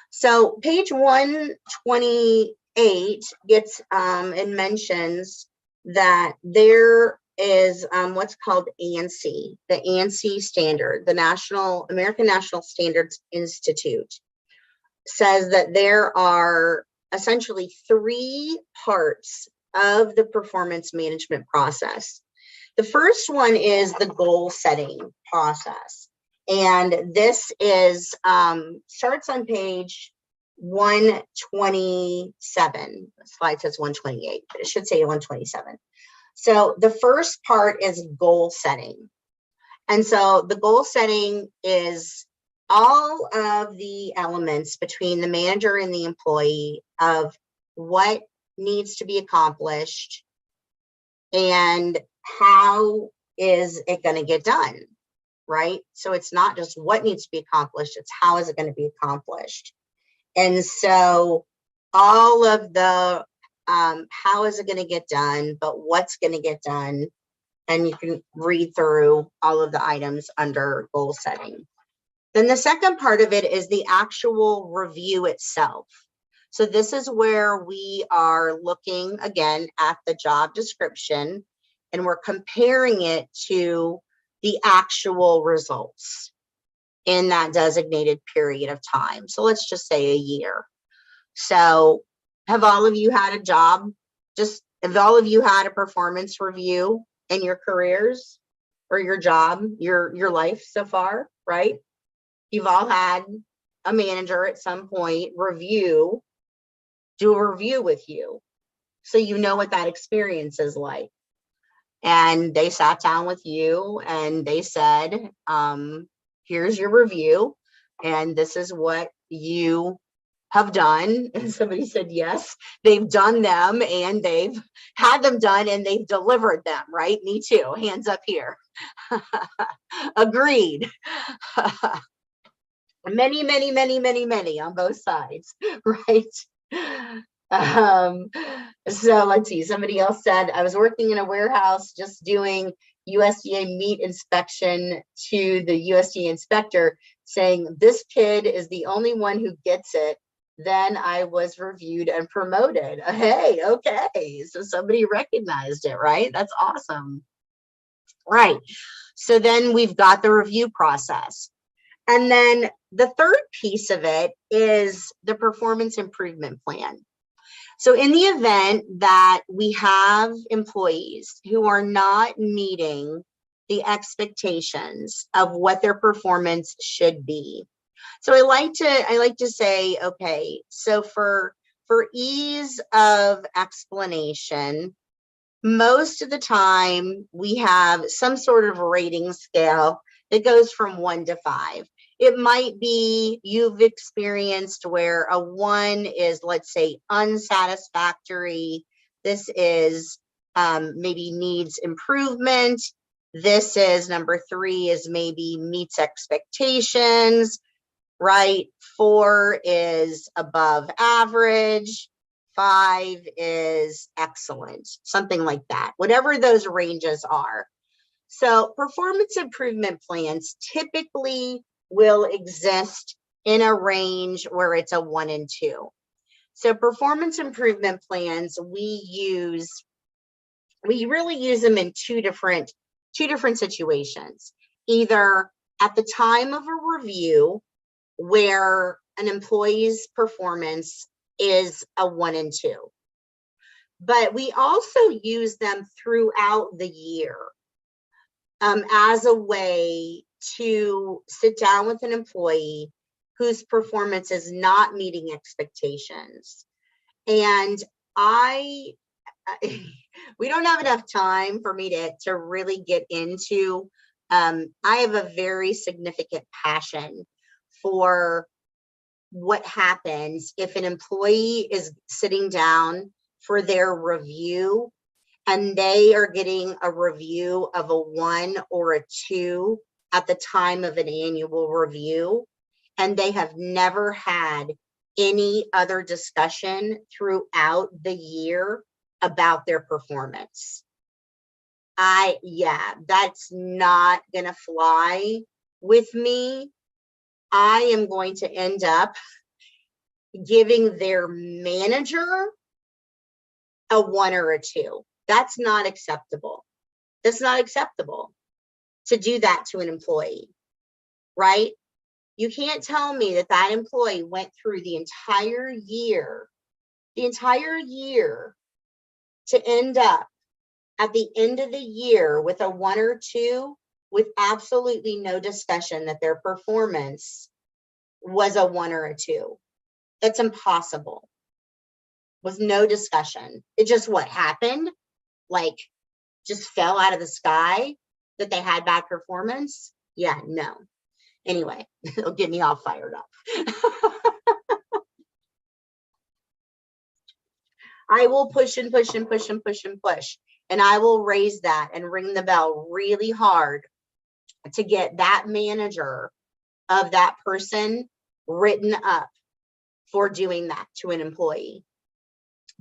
So page 128 gets and mentions that there is what's called ANSI, the ANSI standard, the American National Standards Institute, says that there are essentially 3 parts of the performance management process. The first one is the goal setting process. And this is starts on page 127. The slide says 128, but it should say 127. So the first part is goal setting. And so the goal setting is all of the elements between the manager and the employee of what needs to be accomplished and how is it going to get done, right? So it's not just what needs to be accomplished, it's how is it going to be accomplished. And so all of the how is it going to get done, but what's going to get done, and you can read through all of the items under goal setting. Then the second part of it is the actual review itself. So this is where we are looking again at the job description and we're comparing it to the actual results in that designated period of time. So let's just say a year. So have all of you had a job? Have all of you had a performance review in your careers or your job, your life so far, right? You've all had a manager at some point do a review with you. So you know what that experience is like. And they sat down with you and they said, here's your review, and this is what you have done. And somebody said, yes, they've done them and they've had them done and they've delivered them, right? Me too. Hands up here. Agreed. Many on both sides, right? So let's see, somebody else said, I was working in a warehouse just doing USDA meat inspection to the USDA inspector saying, this kid is the only one who gets it. Then I was reviewed and promoted. Hey, okay. So somebody recognized it, right? That's awesome. Right. So then we've got the review process. And then the third piece of it is the performance improvement plan. So in the event that we have employees who are not meeting the expectations of what their performance should be. So I like to say, okay, so for ease of explanation, most of the time we have some sort of rating scale that goes from 1 to 5. It might be you've experienced where a 1 is, let's say, unsatisfactory. This is maybe needs improvement. This is number 3 is maybe meets expectations, right? 4 is above average. 5 is excellent, something like that, whatever those ranges are. So performance improvement plans typically will exist in a range where it's a 1 and 2. So performance improvement plans, we really use them in two different situations. Either at the time of a review where an employee's performance is a 1 and 2. But we also use them throughout the year as a way to sit down with an employee whose performance is not meeting expectations. And we don't have enough time for me to really get into. I have a very significant passion for what happens if an employee is sitting down for their review and they are getting a review of a 1 or a 2 at the time of an annual review, and they have never had any other discussion throughout the year about their performance. Yeah, that's not gonna fly with me. I am going to end up giving their manager a 1 or a 2. That's not acceptable. That's not acceptable to do that to an employee, right? You can't tell me that that employee went through the entire year to end up at the end of the year with a 1 or 2 with absolutely no discussion that their performance was a 1 or a 2. That's impossible. With no discussion. It just what happened, like just fell out of the sky that they had bad performance. Yeah, no. Anyway, it'll get me all fired up. I will push and push and push and push and push. And I will raise that and ring the bell really hard to get that manager of that person written up for doing that to an employee,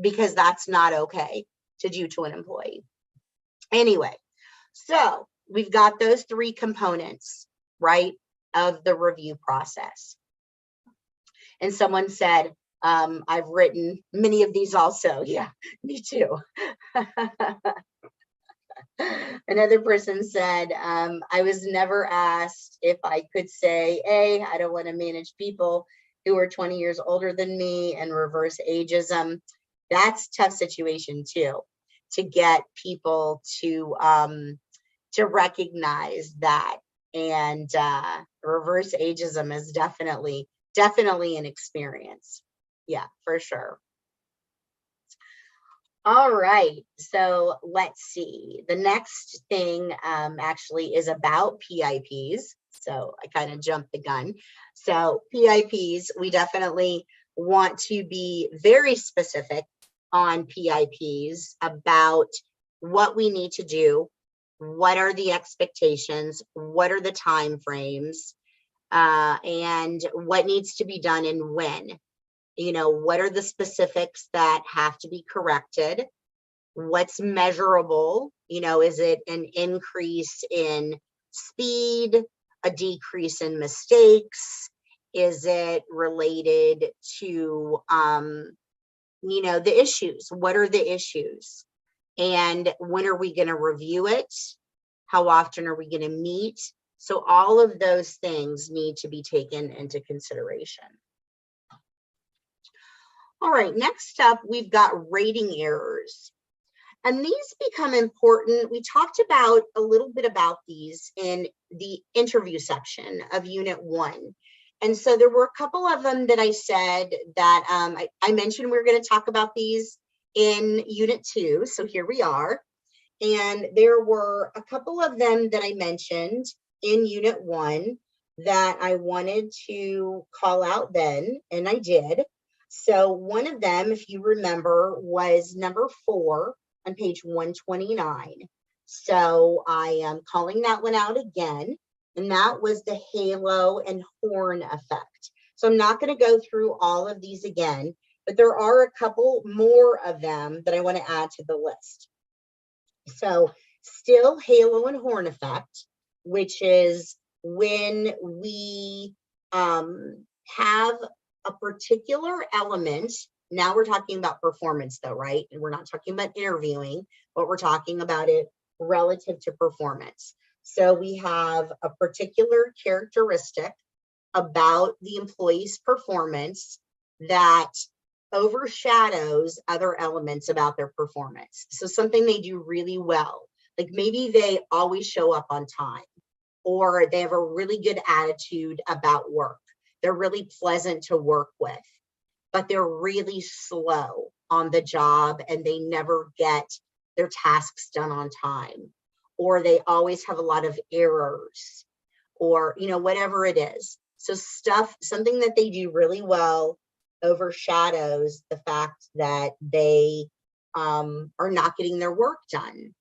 because that's not okay to do to an employee. Anyway, so we've got those 3 components, right, of the review process. And someone said, I've written many of these also. Yeah, me too. Another person said, I was never asked if I could say, A, I don't want to manage people who are 20 years older than me, and reverse ageism. That's a tough situation too, to get people to recognize that. And reverse ageism is definitely an experience. Yeah, for sure. All right, so let's see. The next thing actually is about PIPs. So I kind of jumped the gun. So PIPs, we definitely want to be very specific on PIPs about what we need to do, what are the expectations, what are the time frames, and what needs to be done and when. You know, what are the specifics that have to be corrected? What's measurable? You know, is it an increase in speed, a decrease in mistakes? Is it related to, you know, the issues? What are the issues? And when are we going to review it? How often are we going to meet? So all of those things need to be taken into consideration. All right, next up, we've got rating errors. And these become important. We talked about a little bit about these in the interview section of Unit 1. And so there were a couple of them that I said that I mentioned we were going to talk about these in Unit 2. So here we are. And there were a couple of them that I mentioned in Unit 1 that I wanted to call out then, and I did. So one of them, if you remember, was number 4 on page 129. So I am calling that one out again, and that was the halo and horn effect. So I'm not going to go through all of these again, but there are a couple more of them that I want to add to the list. So still halo and horn effect, which is when we have a particular element. Now we're talking about performance though, right? And we're not talking about interviewing, but we're talking about it relative to performance. So we have a particular characteristic about the employee's performance that overshadows other elements about their performance. So something they do really well, like maybe they always show up on time, or they have a really good attitude about work. They're really pleasant to work with, but they're really slow on the job and they never get their tasks done on time, or they always have a lot of errors, or, you know, whatever it is. So something that they do really well overshadows the fact that they are not getting their work done.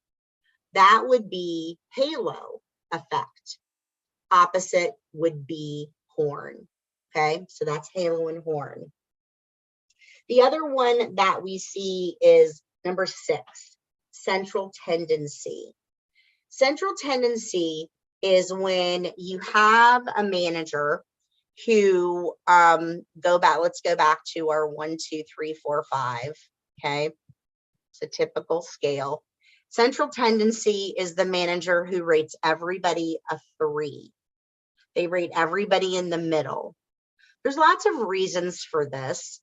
That would be halo effect. Opposite would be horn. Okay, so that's halo and horn. The other one that we see is number 6, central tendency. Central tendency is when you have a manager who let's go back to our 1, 2, 3, 4, 5. Okay, it's a typical scale. Central tendency is the manager who rates everybody a 3. They rate everybody in the middle. There's lots of reasons for this,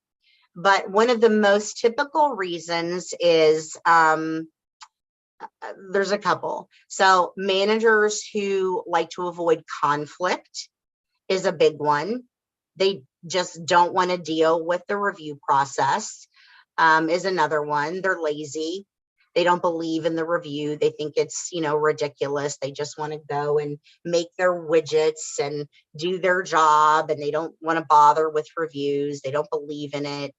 but one of the most typical reasons is there's a couple. So managers who like to avoid conflict is a big one. They just don't want to deal with the review process, is another one. They're lazy. They don't believe in the review. They think it's, ridiculous. They just want to go and make their widgets and do their job, and they don't want to bother with reviews. They don't believe in it.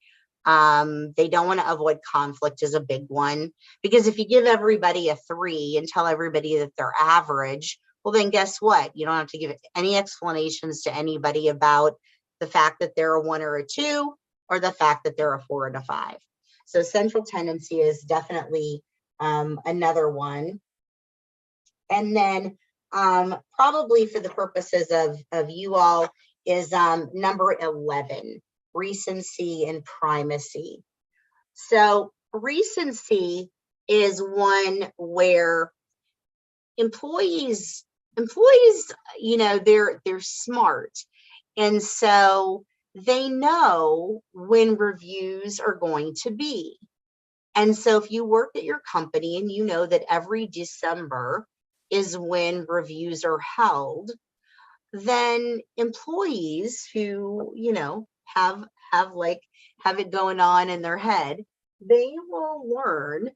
They don't want to avoid conflict is a big one, because if you give everybody a 3 and tell everybody that they're average, well, then guess what? You don't have to give any explanations to anybody about the fact that they're a 1 or a 2, or the fact that they're a 4 and a 5. So central tendency is definitely another one. And then probably for the purposes of you all is number 11, recency and primacy. So recency is one where employees, they're smart. And so they know when reviews are going to be. And so if you work at your company and you know that every December is when reviews are held, then employees who, have it going on in their head, they will learn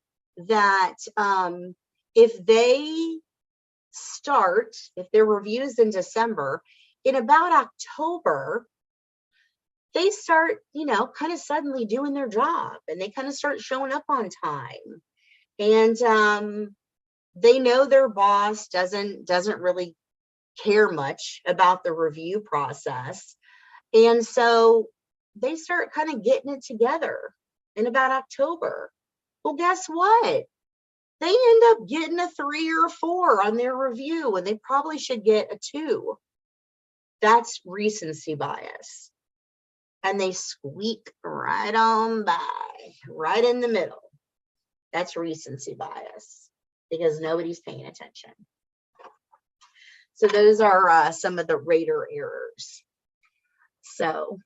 that if their reviews in December, in about October, they start, kind of suddenly doing their job, and they kind of start showing up on time. And they know their boss doesn't really care much about the review process. And so they start kind of getting it together in about October. Well, guess what? They end up getting a 3 or a 4 on their review, and they probably should get a 2. That's recency bias. And they squeak right on by, right in the middle. That's recency bias, because nobody's paying attention. So those are some of the rater errors. So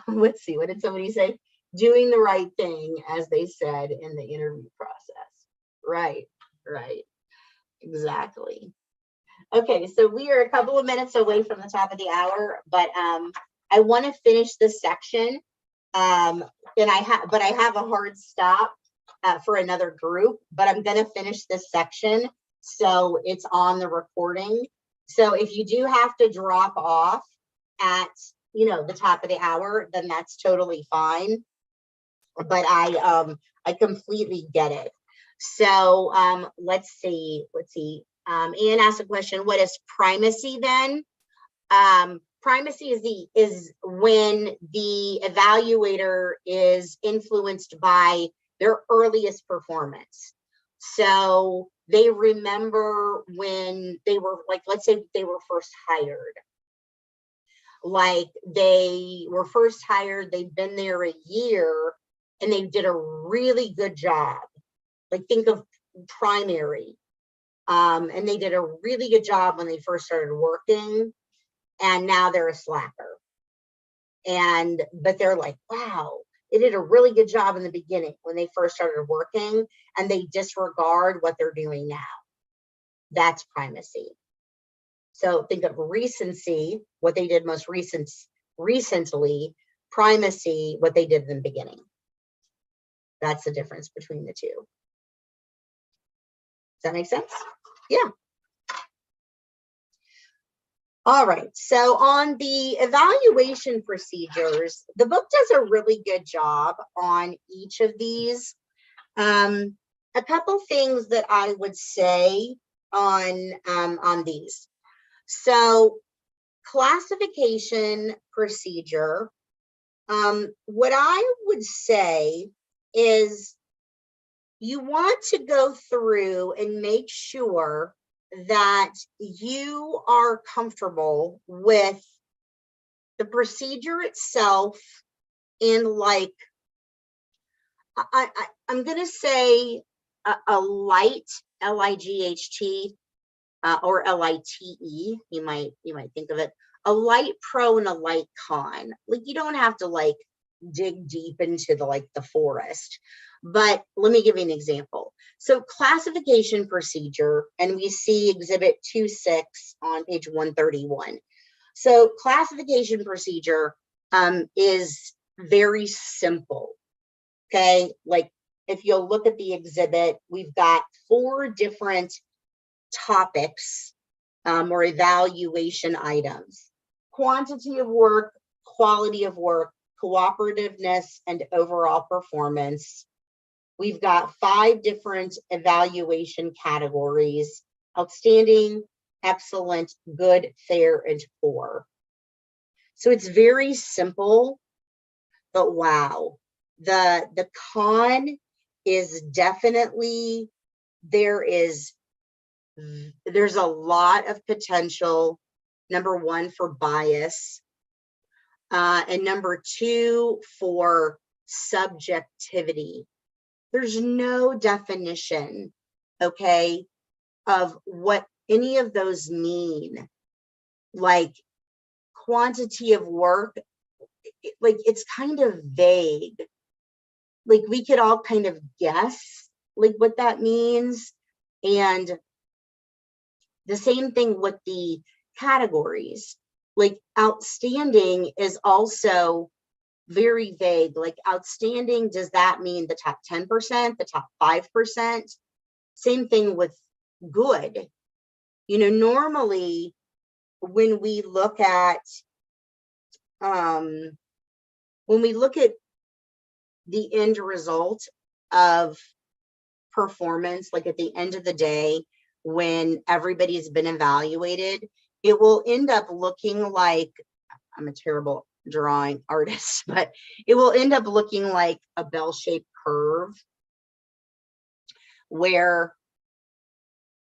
let's see, what did somebody say? Doing the right thing, as they said in the interview process. Right, exactly. Okay, so we are a couple of minutes away from the top of the hour, but I want to finish this section, and I have a hard stop for another group, but I'm going to finish this section, so it's on the recording. So if you do have to drop off at the top of the hour, then that's totally fine. But I completely get it. So let's see. Ian asked a question. What is primacy then? Primacy is when the evaluator is influenced by their earliest performance. So they remember when they were, like, let's say they were first hired. Like, they were first hired, they've been there a year, and they did a really good job. Like, think of primary. And they did a really good job when they first started working, and now they're a slacker. But they're like, wow, they did a really good job in the beginning when they first started working, and they disregard what they're doing now. That's primacy. So think of recency, what they did most recently, primacy, what they did in the beginning. That's the difference between the two. Does that make sense? Yeah. All right, so on the evaluation procedures, the book does a really good job on each of these. A couple things that I would say on these. So classification procedure, what I would say is you want to go through and make sure that you are comfortable with the procedure itself in like, I'm going to say a light, L-I-G-H-T, or L-I-T-E, you might think of it, a light pro and a light con. Like you don't have to like dig deep into the forest. But let me give you an example. So classification procedure, and we see exhibit 2.6 on page 131. So classification procedure is very simple. Okay, like if you'll look at the exhibit, we've got 4 different topics or evaluation items: quantity of work, quality of work, cooperativeness, and overall performance. We've got 5 different evaluation categories: outstanding, excellent, good, fair, and poor. So it's very simple, but wow. The con is definitely, there's a lot of potential, number 1, for bias, and number 2, for subjectivity. There's no definition, okay, of what any of those mean. Like quantity of work, like it's kind of vague. Like we could all kind of guess like what that means. And the same thing with the categories. Like outstanding is also very vague. Like outstanding, does that mean the top 10%, the top 5%? Same thing with good. You know, normally when we look at the end result of performance, like at the end of the day, when everybody's been evaluated, it will end up looking like, I'm a terrible drawing artist, but it will end up looking like a bell-shaped curve where,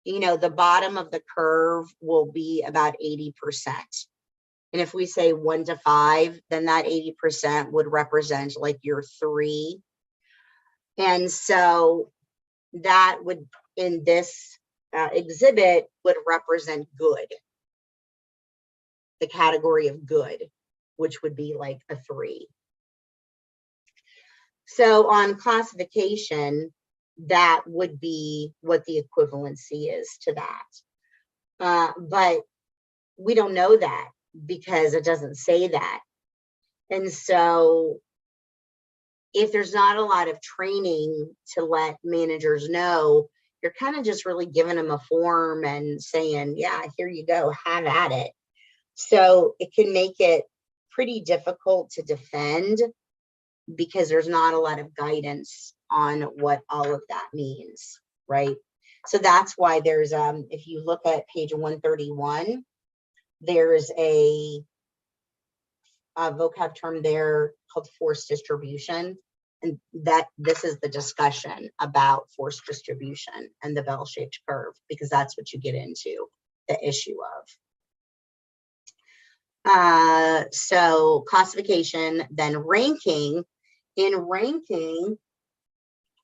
you know, the bottom of the curve will be about 80%. And if we say 1 to 5, then that 80% would represent like your 3. And so that would, in this exhibit, would represent good, the category of good, which would be like a 3. So on classification, that would be what the equivalency is to that. But we don't know that because it doesn't say that. And so if there's not a lot of training to let managers know, you're kind of just really giving them a form and saying, yeah, here you go, have at it. So it can make it pretty difficult to defend because there's not a lot of guidance on what all of that means, right? So that's why there's, if you look at page 131, there's a vocab term there called force distribution. And that this is the discussion about force distribution and the bell-shaped curve, because that's what you get into the issue of. So classification, then ranking. In ranking,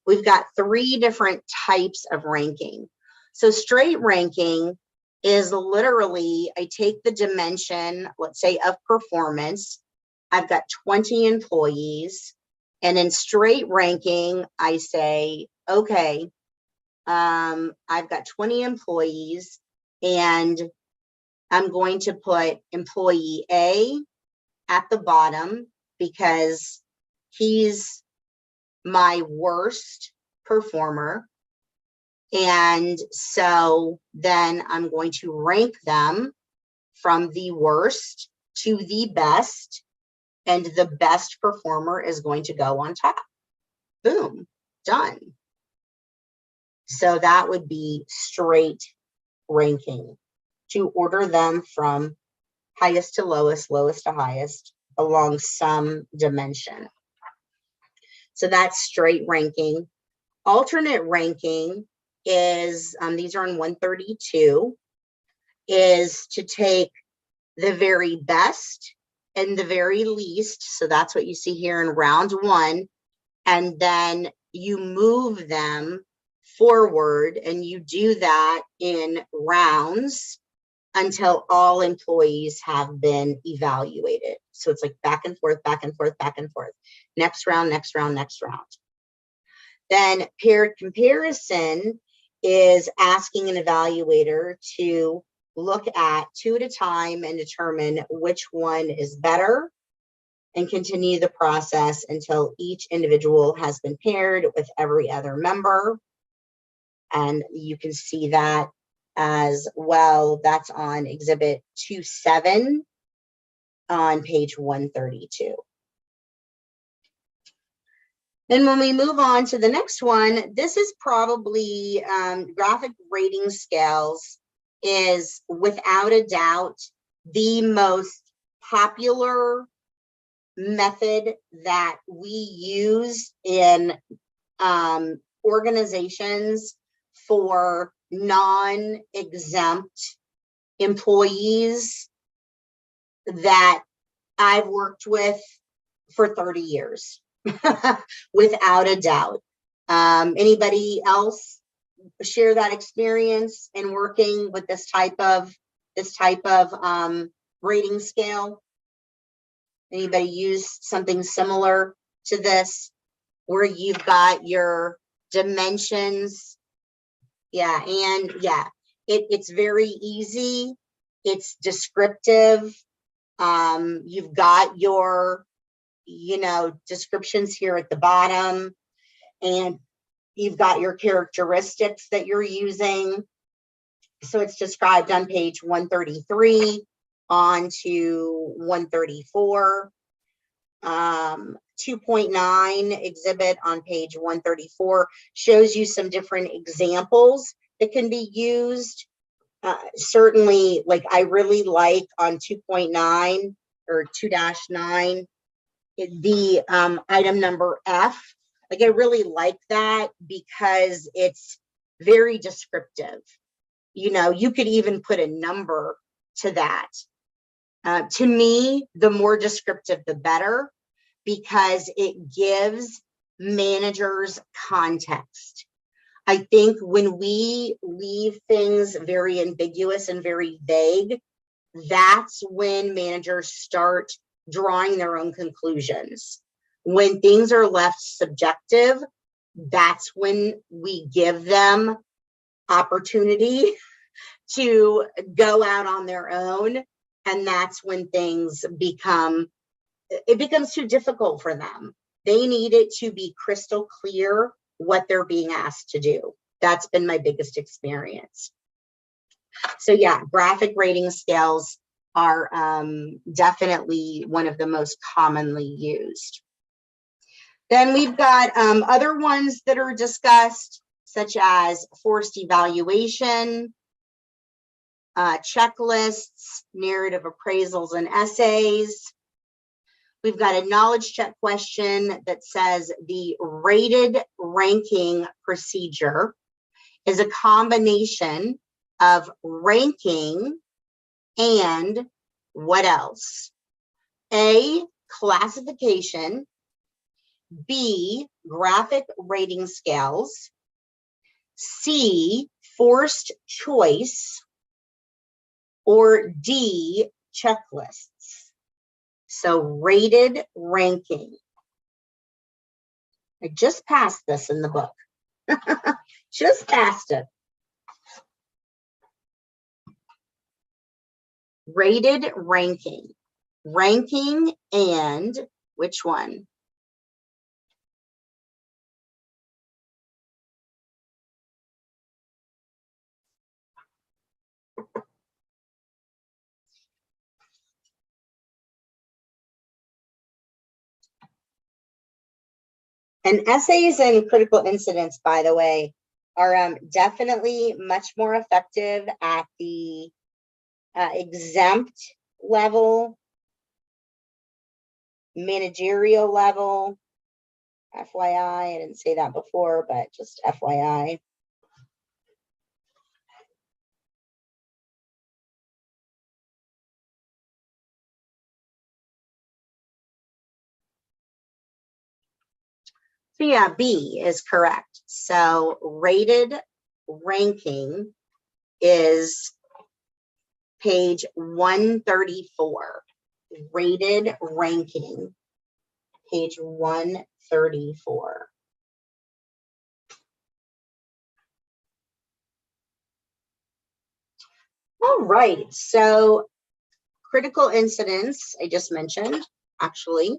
we've got 3 different types of ranking. So straight ranking is literally, I take the dimension, let's say, of performance. I've got 20 employees. And in straight ranking, I say, okay, I've got 20 employees and I'm going to put employee A at the bottom because he's my worst performer. And so then I'm going to rank them from the worst to the best, and the best performer is going to go on top. Boom, done. So that would be straight ranking, to order them from highest to lowest, lowest to highest along some dimension. So that's straight ranking. Alternate ranking is, these are in 132, is to take the very best and the very least. So that's what you see here in round one. And then you move them forward, and you do that in rounds until all employees have been evaluated. So it's like back and forth, back and forth, back and forth. Next round, next round, next round. Then paired comparison is asking an evaluator to look at two at a time and determine which one is better, and continue the process until each individual has been paired with every other member. And you can see that as well. That's on exhibit 2.7 on page 132. Then when we move on to the next one, this is probably graphic rating scales is without a doubt the most popular method that we use in organizations for non-exempt employees that I've worked with for 30 years, without a doubt. Anybody else share that experience in working with this type of rating scale? Anybody use something similar to this, where you've got your dimensions? Yeah, and yeah, it's very easy. It's descriptive. You've got your, descriptions here at the bottom, and you've got your characteristics that you're using. So it's described on page 133 on to 134. 2.9 exhibit on page 134 shows you some different examples that can be used. Certainly, like I really like on 2.9 or 2-9, the item number F. Like I really like that because it's very descriptive. You could even put a number to that. To me, the more descriptive, the better, because it gives managers context. I think when we leave things very ambiguous and very vague, that's when managers start drawing their own conclusions. When things are left subjective, that's when we give them opportunity to go out on their own. And that's when things becomes too difficult for them. They need it to be crystal clear what they're being asked to do. That's been my biggest experience. So yeah, graphic rating scales are definitely one of the most commonly used. Then we've got other ones that are discussed, such as forced evaluation, checklists, narrative appraisals and essays. We've got a knowledge check question that says the rated ranking procedure is a combination of ranking and what else? A, classification, B, graphic rating scales, C, forced choice, or D, checklists. So rated ranking. I just passed this in the book. Just passed it. Rated ranking. Ranking and which one? And essays and critical incidents, by the way, are definitely much more effective at the exempt level, managerial level. FYI, I didn't say that before, but just FYI. So yeah, B is correct. So rated ranking is page 134. Rated ranking, page 134. All right, so critical incidents, I just mentioned, actually.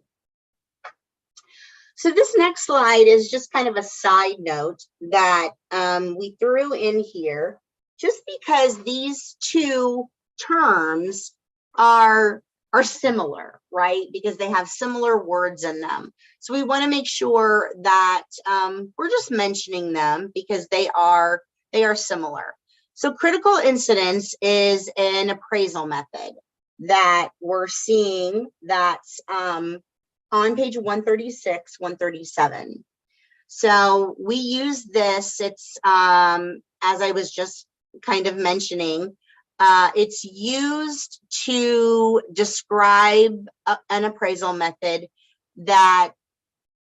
So this next slide is just kind of a side note that we threw in here, just because these two terms are similar, right? Because they have similar words in them. So we want to make sure that we're just mentioning them because they are similar. So critical incidents is an appraisal method that we're seeing that's on page 136, 137. So we use this, it's as I was just kind of mentioning, it's used to describe an appraisal method that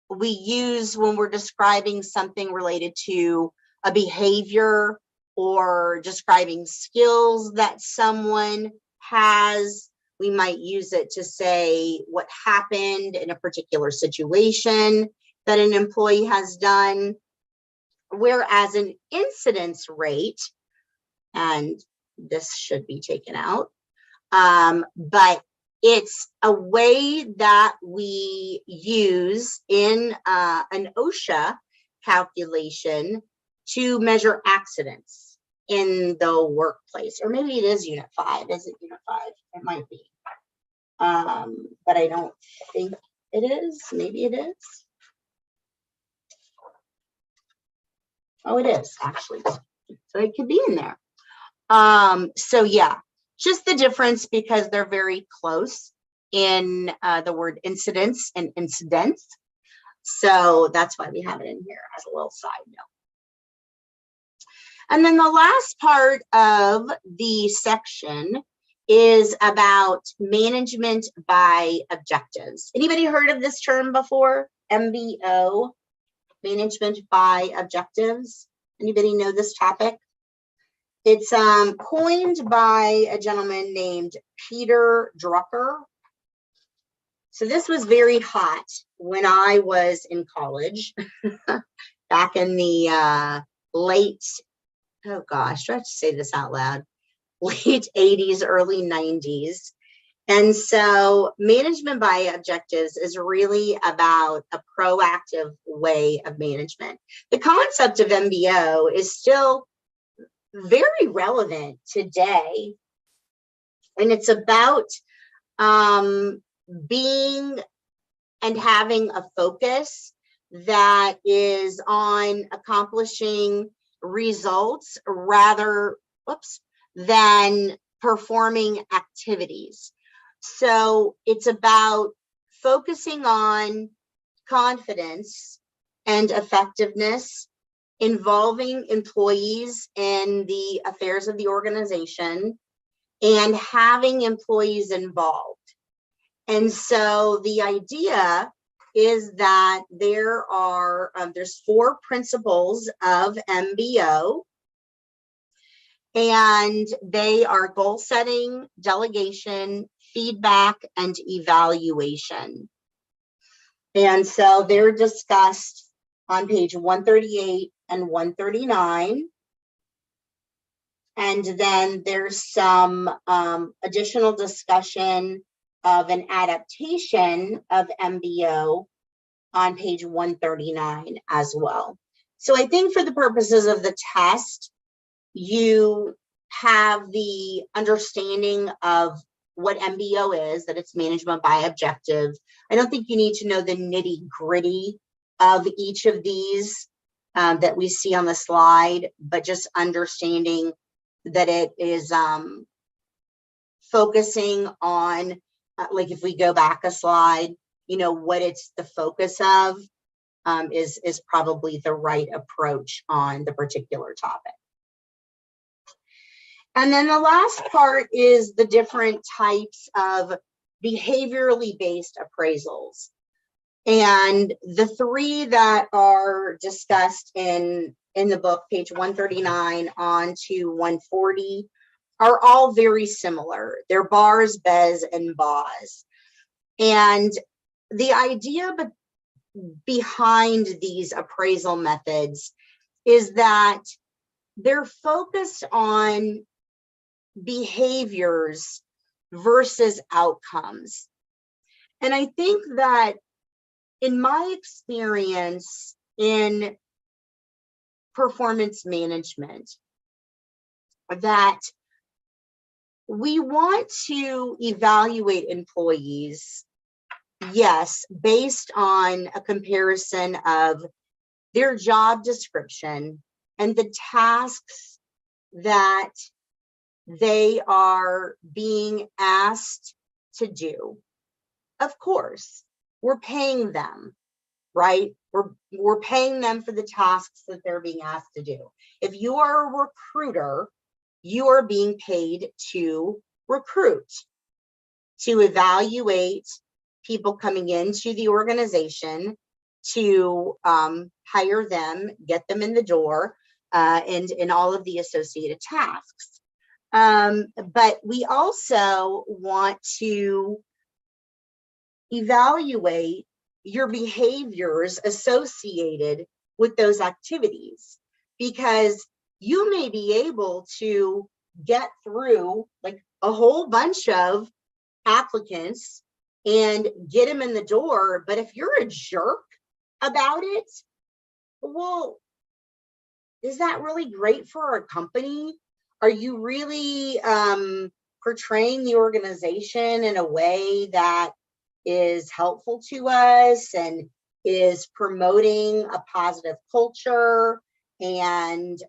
we use when we're describing something related to a behavior or describing skills that someone has. We might use it to say what happened in a particular situation that an employee has done. Whereas an incidence rate, and this should be taken out, but it's a way that we use in an OSHA calculation to measure accidents in the workplace. Or maybe it is Unit 5. Is it Unit 5? It might be. But I don't think it is. Maybe it is. Oh, it is actually. So it could be in there. So yeah, just the difference because they're very close in the word incidents and incidents. So that's why we have it in here as a little side note. And then the last part of the section is about management by objectives. Anybody heard of this term before? MBO, management by objectives. Anybody know this topic? It's coined by a gentleman named Peter Drucker. So this was very hot when I was in college back in the late, oh gosh, do I have to say this out loud? Late 80s, early 90s. And so management by objectives is really about a proactive way of management. The concept of MBO is still very relevant today. And it's about being and having a focus that is on accomplishing results rather than performing activities. So it's about focusing on confidence and effectiveness, involving employees in the affairs of the organization, and having employees involved. And so the idea is that there's 4 principles of MBO, and they are goal setting, delegation, feedback, and evaluation. And so they're discussed on page 138 and 139. And then there's some additional discussion of an adaptation of MBO on page 139 as well. So I think for the purposes of the test, you have the understanding of what MBO is, that it's management by objective. I don't think you need to know the nitty gritty of each of these. that we see on the slide, but just understanding that it is focusing on, like if we go back a slide, what it's the focus of is probably the right approach on the particular topic. And then the last part is the different types of behaviorally based appraisals. And the three that are discussed in the book, page 139 on to 140, are all very similar. They're BARS, BES, and BAS. And the idea behind these appraisal methods is that they're focused on behaviors versus outcomes. And I think that in my experience in performance management, that we want to evaluate employees, yes, based on a comparison of their job description and the tasks that they are being asked to do. Of course, we're paying them, right? We're paying them for the tasks that they're being asked to do. If you are a recruiter, you are being paid to recruit, to evaluate people coming into the organization, to hire them, get them in the door, and all of the associated tasks. But we also want to evaluate your behaviors associated with those activities, because you may be able to get through like a whole bunch of applicants and get them in the door. But if you're a jerk about it, well, is that really great for our company? Are you really portraying the organization in a way that is helpful to us and is promoting a positive culture? And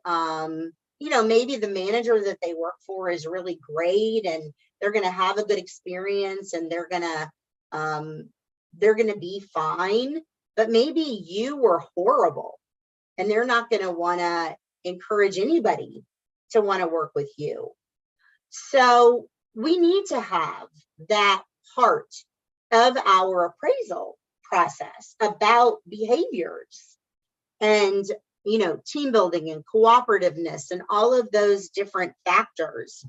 maybe the manager that they work for is really great and they're going to have a good experience and they're going to be fine, but maybe you were horrible and they're not going to want to encourage anybody to want to work with you. So we need to have that part of our appraisal process about behaviors and team building and cooperativeness and all of those different factors.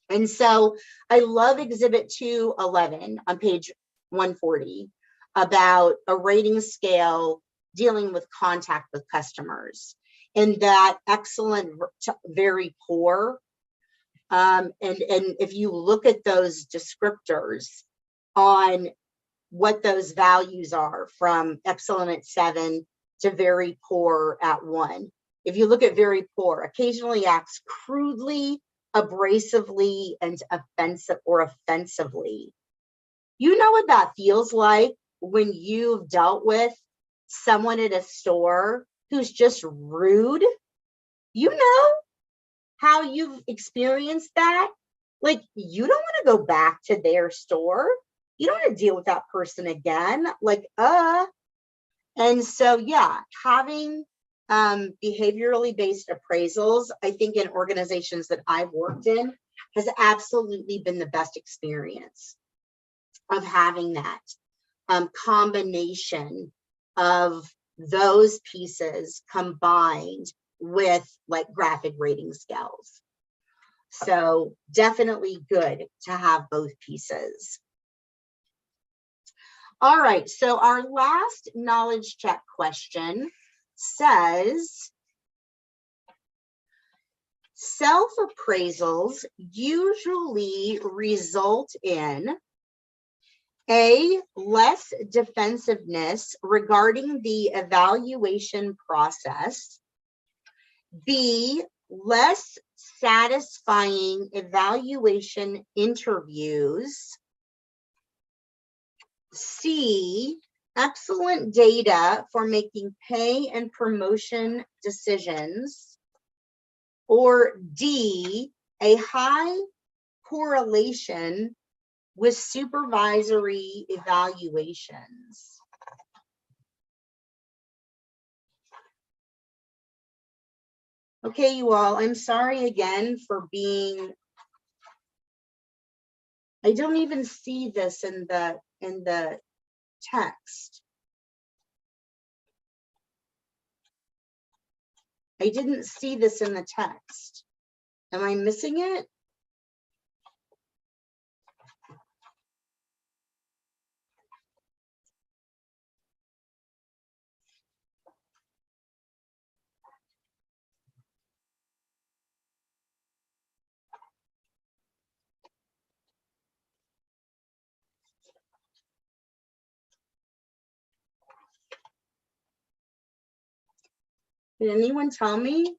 And so I love Exhibit 211 on page 140 about a rating scale dealing with contact with customers, and that excellent, very poor. And if you look at those descriptors on what those values are, from excellent at 7 to very poor at 1. If you look at very poor, occasionally acts crudely, abrasively, and offensively. You know what that feels like when you've dealt with someone at a store who's just rude? You know how you've experienced that? Like, you don't want to go back to their store. You don't want to deal with that person again. And so, yeah, having behaviorally based appraisals, I think in organizations that I've worked in, has absolutely been the best experience of having that combination of those pieces combined with like graphic rating scales. So definitely good to have both pieces. All right, so our last knowledge check question says, self-appraisals usually result in A, less defensiveness regarding the evaluation process, B, less satisfying evaluation interviews, C, excellent data for making pay and promotion decisions, or D, a high correlation with supervisory evaluations? Okay, you all, I'm sorry again for being, I don't even see this in the text. I didn't see this in the text. Am I missing it? Did anyone tell me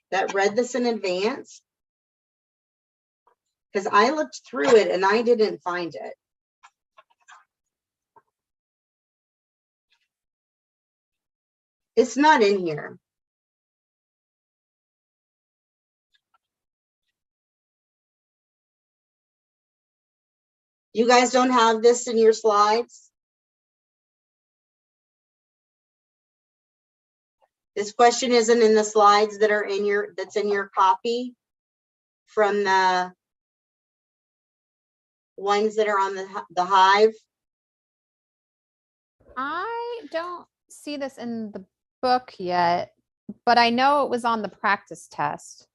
that read this in advance? Because I looked through it and I didn't find it. It's not in here. You guys don't have this in your slides? This question isn't in the slides that are in your, that's in your copy from the ones that are on the Hive? I don't see this in the book yet, but I know it was on the practice test.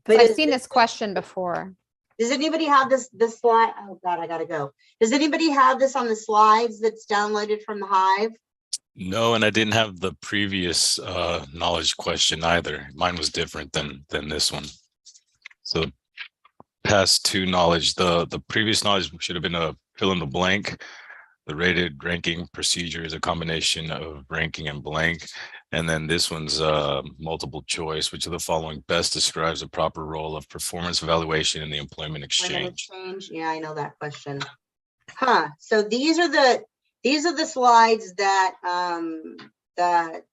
But I've seen this question before. Does anybody have this slide? Oh God, I gotta go. Does anybody have this on the slides that's downloaded from the Hive? No, and I didn't have the previous knowledge question either. Mine was different than this one. So past two knowledge, the previous knowledge should have been a fill in the blank. The rated ranking procedure is a combination of ranking and blank. And then this one's multiple choice, which of the following best describes the proper role of performance evaluation in the employment exchange? Yeah, I know that question. Huh. So these are the slides that that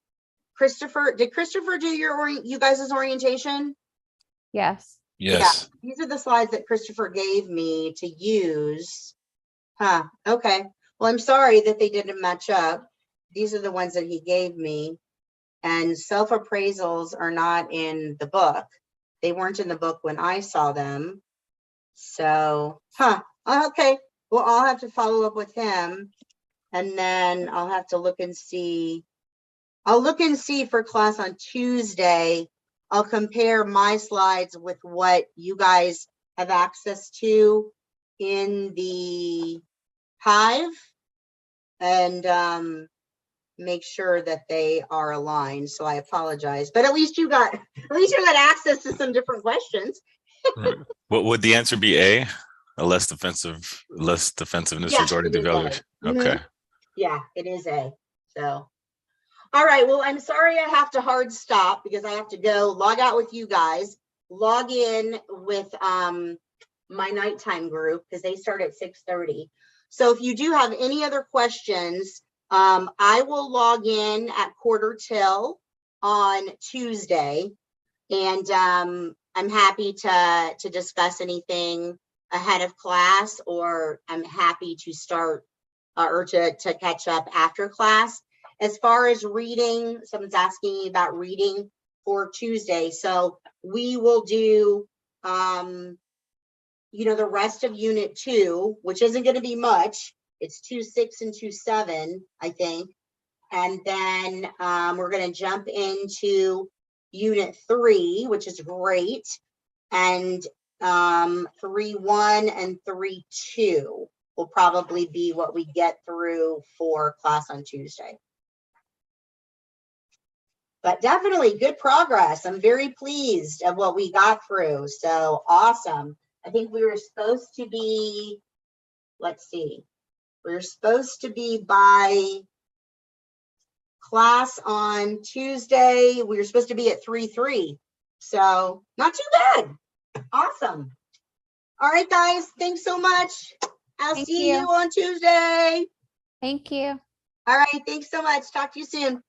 Christopher, did Christopher do you guys' orientation? Yes. Yes. Yeah, these are the slides that Christopher gave me to use. Huh. Okay. Well, I'm sorry that they didn't match up. These are the ones that he gave me. And self-appraisals are not in the book. They weren't in the book when I saw them. So, okay. Well, I'll have to follow up with him. And then I'll have to look and see. I'll look and see for class on Tuesday. I'll compare my slides with what you guys have access to in the Hive and make sure that they are aligned. So I apologize, but at least you got access to some different questions. What would the answer be? A less defensiveness regarding the evaluation. Okay. Yeah, it is A. So, all right. Well, I'm sorry I have to hard stop because I have to go log out with you guys, log in with my nighttime group because they start at 6:30. So if you do have any other questions, I will log in at 1:45 on Tuesday, and I'm happy to discuss anything ahead of class, or I'm happy to start or to catch up after class. As far as reading, someone's asking me about reading for Tuesday. So we will do, the rest of Unit 2, which isn't going to be much. It's 2.6 and 2.7, I think. And then we're going to jump into Unit 3, which is great. And 3.1 and 3.2 will probably be what we get through for class on Tuesday. But definitely good progress. I'm very pleased at what we got through. So awesome. I think we were supposed to be, let's see, we were supposed to be by class on Tuesday. We were supposed to be at 3:03. So not too bad. Awesome. All right, guys. Thanks so much. I'll Thank see you you. on Tuesday. Thank you. All right, thanks so much. Talk to you soon.